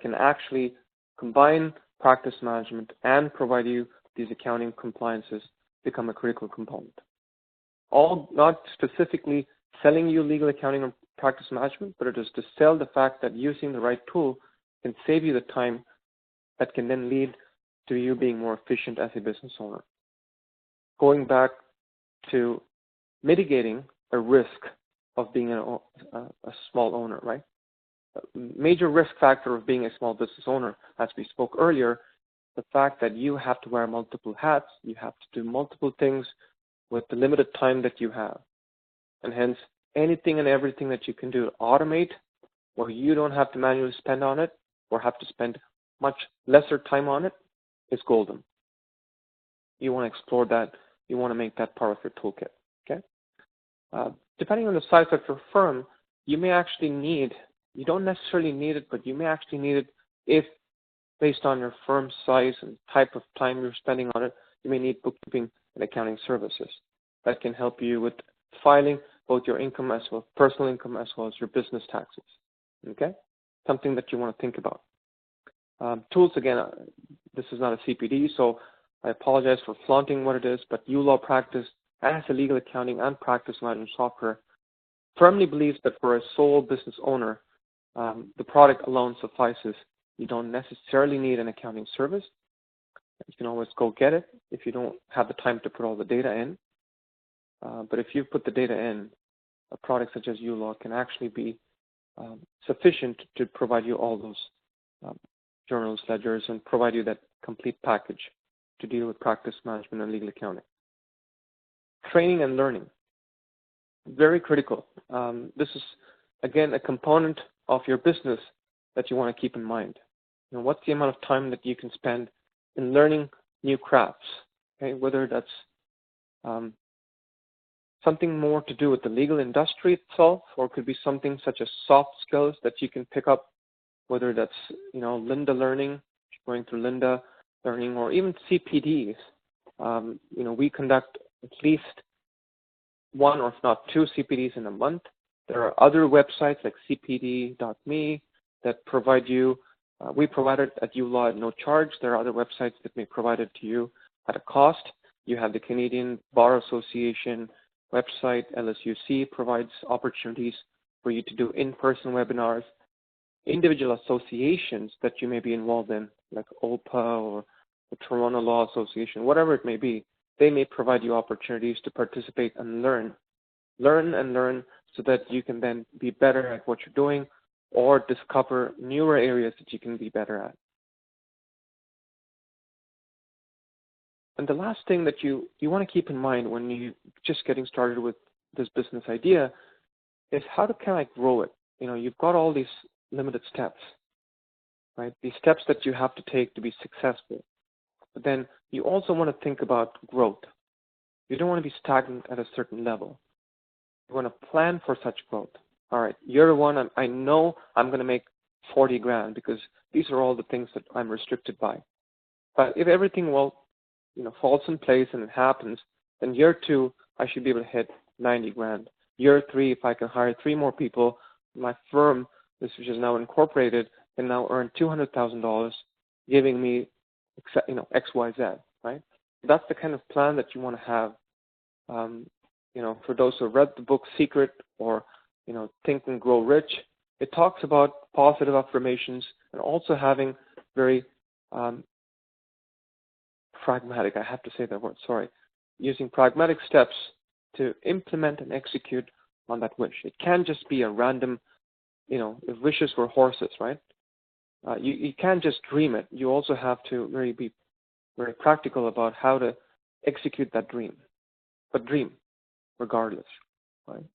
can actually combine practice management and provide you these accounting compliances become a critical component. All not specifically selling you legal accounting or practice management, but it is to sell the fact that using the right tool can save you the time that can then lead to you being more efficient as a business owner. Going back to mitigating a risk of being a small owner, right? A major risk factor of being a small business owner, as we spoke earlier, the fact that you have to wear multiple hats, you have to do multiple things with the limited time that you have. And hence, anything and everything that you can do to automate, where you don't have to manually spend on it or have to spend much lesser time on it, is golden. You want to explore that. You want to make that part of your toolkit. Okay. Depending on the size of your firm, you may actually need, you don't necessarily need it, but you may actually need it if, based on your firm's size and type of time you're spending on it, you may need bookkeeping and accounting services that can help you with filing both your income as well, personal income as well as your business taxes. Okay, something that you want to think about. Tools, again, this is not a CPD, so I apologize for flaunting what it is, but uLawPractice as a legal accounting and practice management software, firmly believes that for a sole business owner, the product alone suffices. You don't necessarily need an accounting service. You can always go get it if you don't have the time to put all the data in. But if you put the data in, a product such as uLaw can actually be sufficient to provide you all those journals, ledgers, and provide you that complete package to deal with practice management and legal accounting. Training and learning, very critical. This is, again, a component of your business that you want to keep in mind. What's the amount of time that you can spend in learning new crafts, okay? Whether that's something more to do with the legal industry itself, or it could be something such as soft skills that you can pick up, whether that's, Linda Learning, going through Linda Learning, or even CPDs. We conduct at least one or if not two CPDs in a month. There are other websites like cpd.me that provide you, we provide it at uLaw at no charge. There are other websites that may provide it to you at a cost. You have the Canadian Bar Association website. LSUC provides opportunities for you to do in-person webinars. Individual associations that you may be involved in, like OPA or the Toronto Law Association, whatever it may be, they may provide you opportunities to participate and learn so that you can then be better at what you're doing or discover newer areas that you can be better at. And the last thing that you want to keep in mind when you're just getting started with this business idea is how can I grow it? You've got all these limited steps, right? These steps that you have to take to be successful. But then you also want to think about growth. You don't want to be stagnant at a certain level. You want to plan for such growth. All right, year one, I know I'm going to make 40 grand because these are all the things that I'm restricted by. But if everything falls in place and it happens, then year two, I should be able to hit 90 grand. Year three, if I can hire 3 more people, my firm, which is now incorporated, can now earn $200,000, giving me, X, Y, Z, right? That's the kind of plan that you want to have. For those who read the book Secret or, Think and Grow Rich, it talks about positive affirmations and also having very pragmatic, I have to say that word, sorry, using pragmatic steps to implement and execute on that wish. It can't just be a random, if wishes were horses, right? You can't just dream it. You also have to really be very practical about how to execute that dream. But dream, regardless, right?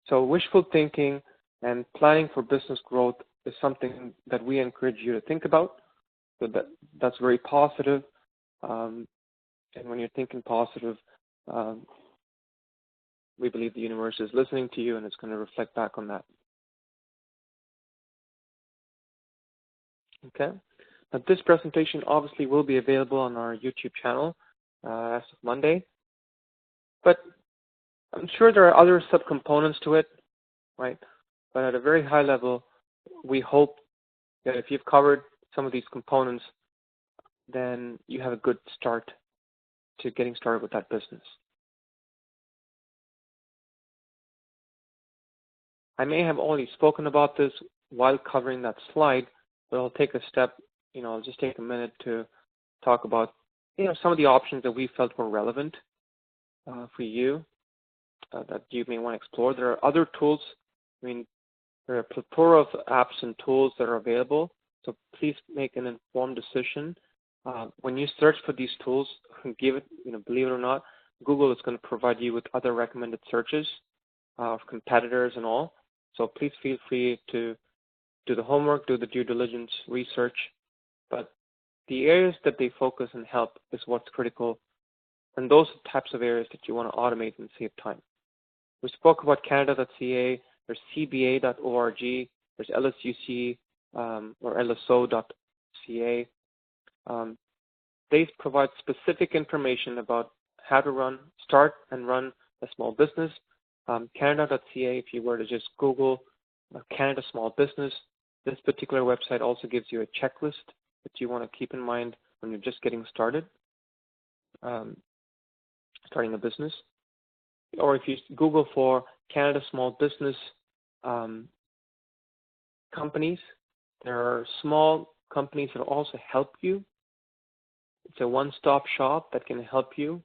So wishful thinking and planning for business growth is something that we encourage you to think about. So that's very positive. And when you're thinking positive, we believe the universe is listening to you and it's going to reflect back on that. Okay. Now this presentation obviously will be available on our YouTube channel as of Monday. But I'm sure there are other subcomponents to it, right? But at a very high level, we hope that if you've covered some of these components, then you have a good start to getting started with that business. I may have already spoken about this while covering that slide, but I'll take a step, I'll just take a minute to talk about, some of the options that we felt were relevant for you that you may want to explore. There are other tools. There are a plethora of apps and tools that are available, so please make an informed decision. When you search for these tools, believe it or not, Google is going to provide you with other recommended searches of competitors and all. So please feel free to do the homework, do the due diligence research. But the areas that they focus and help is what's critical. And those are the types of areas that you want to automate and save time. We spoke about Canada.ca, there's CBA.org, there's LSUC or LSO.ca. They provide specific information about how to start and run a small business. Canada.ca, if you were to just Google Canada Small Business, this particular website also gives you a checklist that you want to keep in mind when you're just getting started, starting a business. or if you Google for Canada Small Business companies, there are small companies that also help you. It's a one-stop shop that can help you,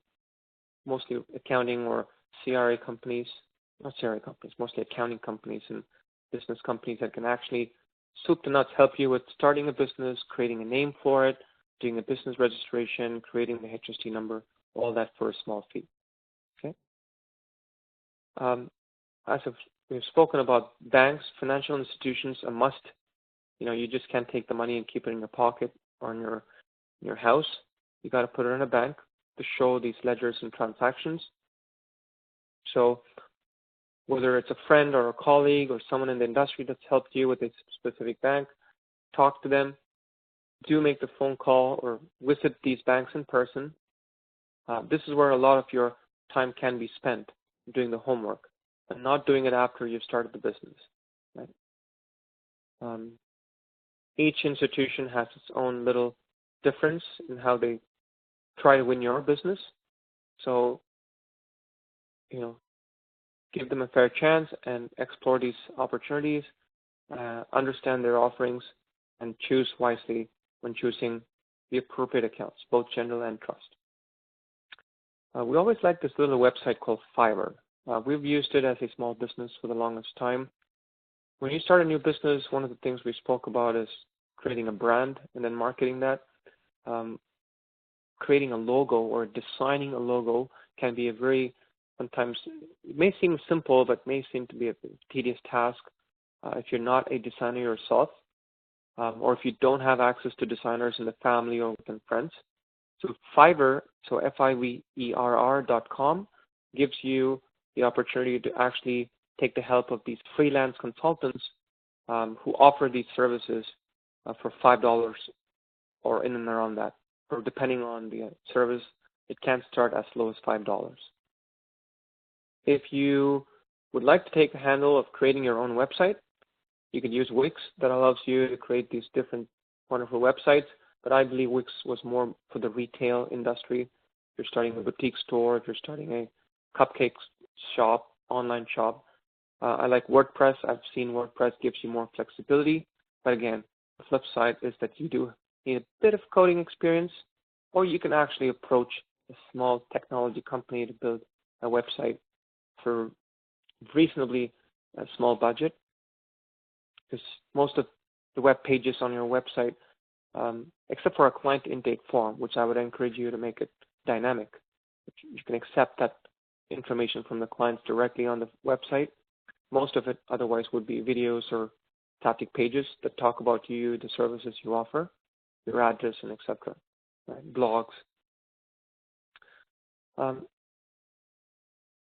mostly accounting or CRA companies, not CRA companies, mostly accounting companies and business companies that can actually soup to nuts help you with starting a business, creating a name for it, doing a business registration, creating the HST number, all that for a small fee. Okay. We've spoken about banks, financial institutions, a must. You just can't take the money and keep it in your pocket or in your house. You got to put it in a bank to show these ledgers and transactions. So whether it's a friend or a colleague or someone in the industry that's helped you with a specific bank, talk to them. Do make the phone call or visit these banks in person. This is where a lot of your time can be spent, doing the homework and not doing it after you've started the business. Right? Each institution has its own little difference in how they try to win your business. So, give them a fair chance and explore these opportunities, understand their offerings, and choose wisely when choosing the appropriate accounts, both general and trust. We always like this little website called Fiverr. We've used it as a small business for the longest time. When you start a new business, one of the things we spoke about is creating a brand and then marketing that. Creating a logo or designing a logo can be a very, sometimes, it may seem simple, but may seem to be a tedious task if you're not a designer yourself, or if you don't have access to designers in the family or within friends. So Fiverr, so FIVERR.com, gives you the opportunity to actually take the help of these freelance consultants who offer these services for $5 or in and around that, or depending on the service, it can start as low as $5. If you would like to take the handle of creating your own website, you can use Wix. That allows you to create these different wonderful websites, but I believe Wix was more for the retail industry. If you're starting a boutique store, if you're starting a cupcake shop, online shop. I like WordPress. I've seen WordPress gives you more flexibility, but again, the flip side is that you do need a bit of coding experience, or you can actually approach a small technology company to build a website for reasonably a small budget, because most of the web pages on your website, except for a client intake form, which I would encourage you to make it dynamic. You can accept that information from the clients directly on the website. Most of it otherwise would be videos or static pages that talk about you, the services you offer, your address, and etc. Right? Blogs.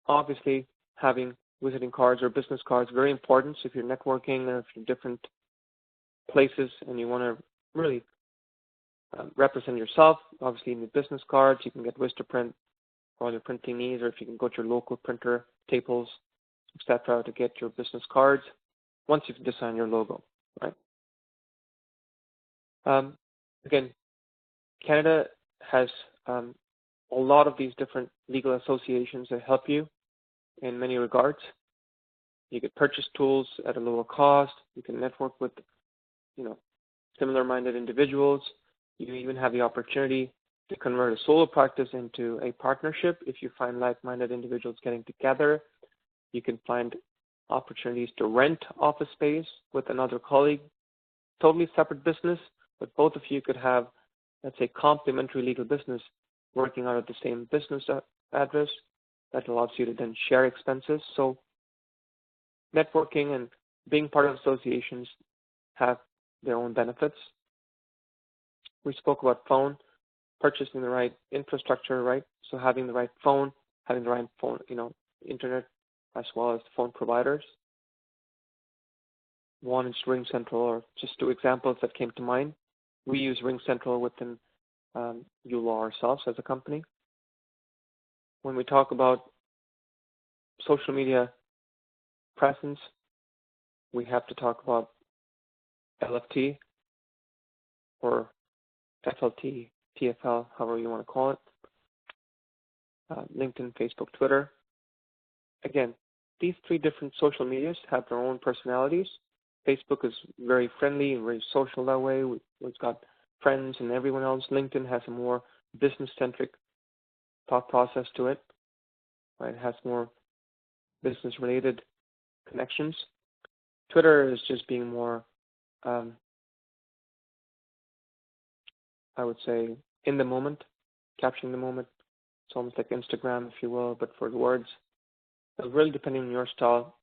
Obviously, having visiting cards or business cards very important. So if you're networking or if you're different places and you want to really represent yourself, obviously in the business cards, you can get Vistaprint for all your printing needs, or if you can go to your local printer, Staples, etc., to get your business cards once you've designed your logo, right? Again, Canada has a lot of these different legal associations that help you in many regards. You can purchase tools at a lower cost. You can network with, similar-minded individuals. You even have the opportunity to convert a solo practice into a partnership if you find like-minded individuals getting together. You can find opportunities to rent office space with another colleague, totally separate business, but both of you could have, let's say, complementary legal business working out of the same business address. That allows you to then share expenses. So networking and being part of associations have their own benefits. We spoke about phone, purchasing the right infrastructure, right? So having the right phone, internet, as well as phone providers. One is RingCentral, or just two examples that came to mind. We use RingCentral within uLaw ourselves as a company. When we talk about social media presence, we have to talk about LFT or FLT, TFL, however you want to call it, LinkedIn, Facebook, Twitter. again, these three different social medias have their own personalities. Facebook is very friendly and very social that way. We've got friends and everyone else. LinkedIn has a more business-centric thought process to it. Right? It has more business-related connections. Twitter is just being more, I would say, in the moment, capturing the moment. It's almost like Instagram, if you will, but for the words. So really depending on your style,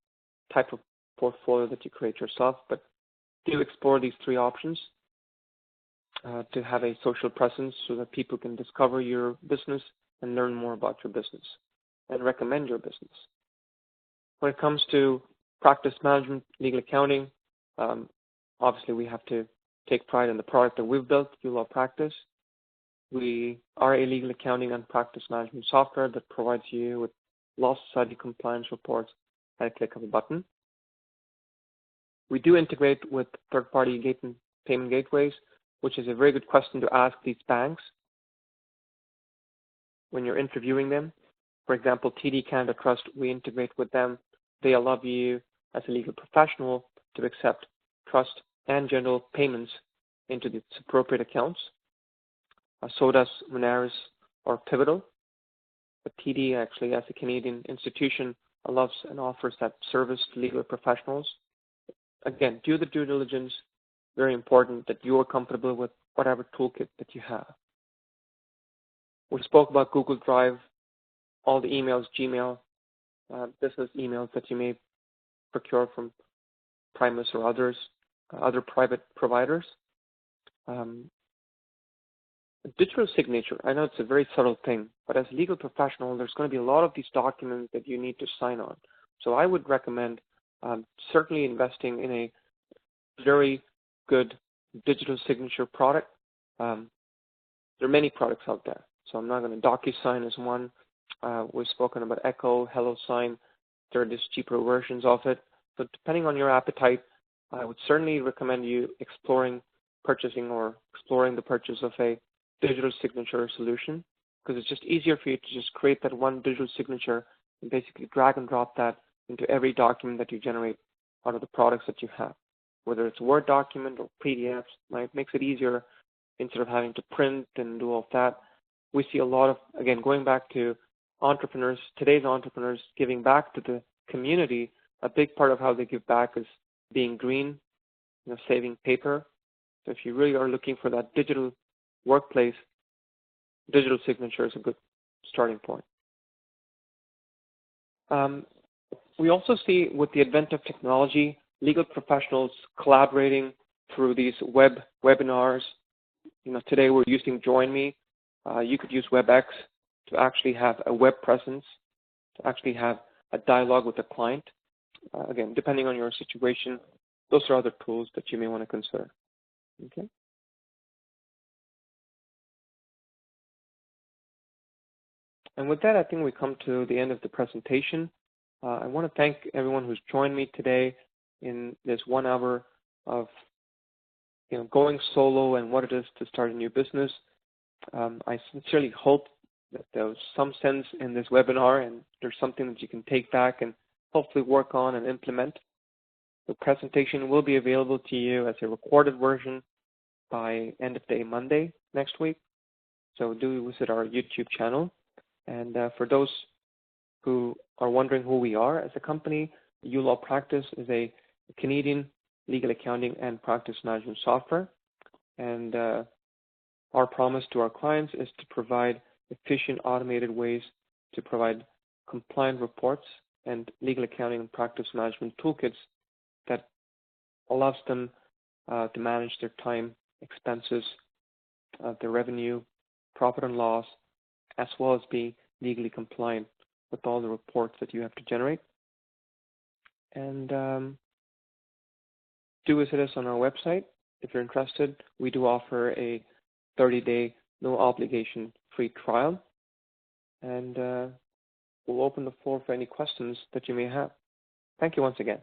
type of portfolio that you create yourself, but do explore these three options to have a social presence so that people can discover your business and learn more about your business and recommend your business. When it comes to practice management, legal accounting, obviously we have to take pride in the product that we've built, uLawPractice. We are a legal accounting and practice management software that provides you with law society compliance reports at a click of a button. We do integrate with third-party payment gateways, which is a very good question to ask these banks when you're interviewing them. For example, TD Canada Trust, we integrate with them. They allow you as a legal professional to accept trust and general payments into its appropriate accounts. So does Monaris or Pivotal. But TD actually, as a Canadian institution, allows and offers that service to legal professionals. Again, do the due diligence. Very important that you are comfortable with whatever toolkit that you have. We spoke about Google Drive, all the emails, Gmail, business emails that you may procure from Primus or others, other private providers. Digital signature, I know it's a very subtle thing, but as a legal professional, there's going to be a lot of these documents that you need to sign on. So I would recommend certainly investing in a very good digital signature product. There are many products out there, so I'm not going to DocuSign as one. We've spoken about Echo, HelloSign. There are just cheaper versions of it. So depending on your appetite, I would certainly recommend you purchasing the purchase of a digital signature solution, because it's just easier for you to just create that one digital signature and basically drag and drop that into every document that you generate out of the products that you have, whether it's a Word document or PDFs. Right? It makes it easier instead of having to print and do all of that. We see a lot of, again, going back to entrepreneurs, today's entrepreneurs giving back to the community. A big part of how they give back is being green, saving paper. So if you really are looking for that digital workplace, digital signature is a good starting point. We also see with the advent of technology, legal professionals collaborating through these webinars. Today we're using Join Me. You could use WebEx to actually have a web presence, to actually have a dialogue with a client. Again, depending on your situation, those are other tools that you may want to consider. Okay. And with that, I think we come to the end of the presentation. I want to thank everyone who's joined me today in this 1 hour of going solo and what it is to start a new business. I sincerely hope that there's some sense in this webinar and there's something that you can take back and hopefully work on and implement. The presentation will be available to you as a recorded version by end of day Monday next week. So do visit our YouTube channel. And for those who are wondering who we are as a company, uLawPractice is a Canadian legal accounting and practice management software. And our promise to our clients is to provide efficient, automated ways to provide compliant reports and legal accounting and practice management toolkits that allows them to manage their time, expenses, their revenue, profit and loss, as well as be legally compliant with all the reports that you have to generate. And do visit us on our website if you're interested. We do offer a 30-day, no obligation free trial. And we'll open the floor for any questions that you may have. Thank you once again.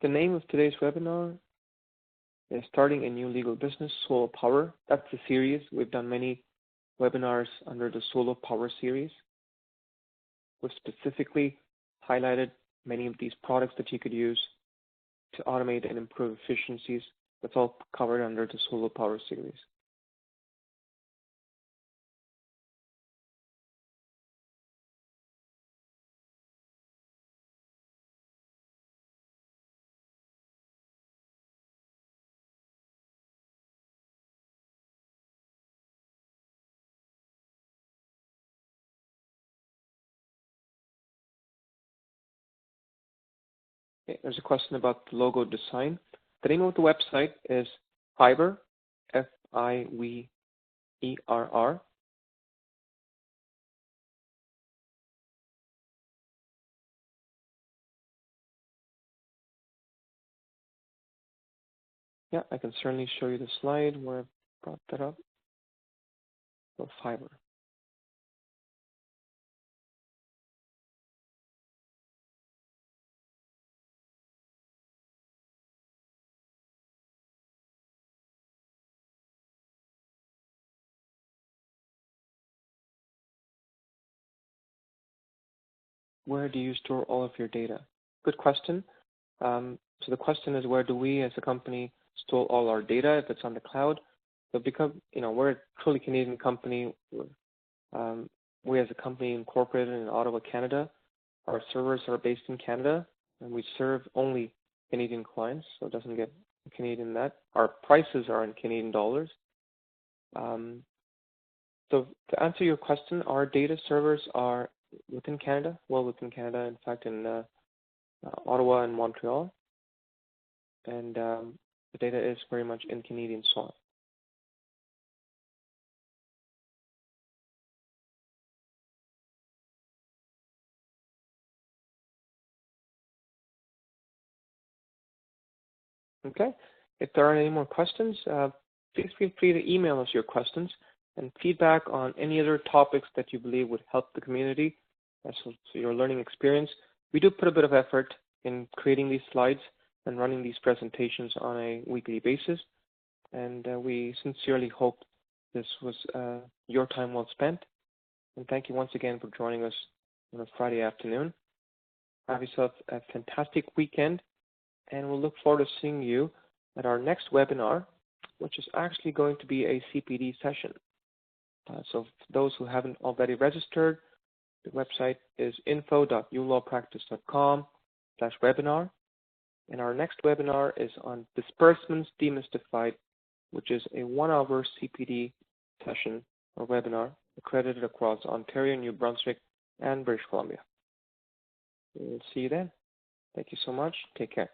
The name of today's webinar is Starting a New Legal Business, Solar Power. That's the series. We've done many webinars under the Solar Power series. We've specifically highlighted many of these products that you could use to automate and improve efficiencies. That's all covered under the Solar Power series. Okay, there's a question about the logo design. The name of the website is Fiverr, Fiverr. Yeah, I can certainly show you the slide where I brought that up. So Fiverr. Where do you store all of your data? Good question. So the question is, where do we as a company store all our data if it's on the cloud? So because, we're a truly Canadian company, we as a company incorporated in Ottawa, Canada. Our servers are based in Canada, and we serve only Canadian clients, so it doesn't get Canadian net. Our prices are in Canadian dollars. So to answer your question, our data servers are within Canada, well within Canada, in fact in Ottawa and Montreal, and the data is very much in Canadian soil. Okay, if there are any more questions, please feel free to email us your questions and feedback on any other topics that you believe would help the community, so your learning experience. We do put a bit of effort in creating these slides and running these presentations on a weekly basis, and we sincerely hope this was your time well spent. And thank you once again for joining us on a Friday afternoon. Have yourself a fantastic weekend, and we'll look forward to seeing you at our next webinar, which is actually going to be a CPD session. So for those who haven't already registered, the website is info.uLawPractice.com/webinar. And our next webinar is on Disbursements Demystified, which is a 1-hour CPD session or webinar accredited across Ontario, New Brunswick, and British Columbia. We'll see you then. Thank you so much. Take care.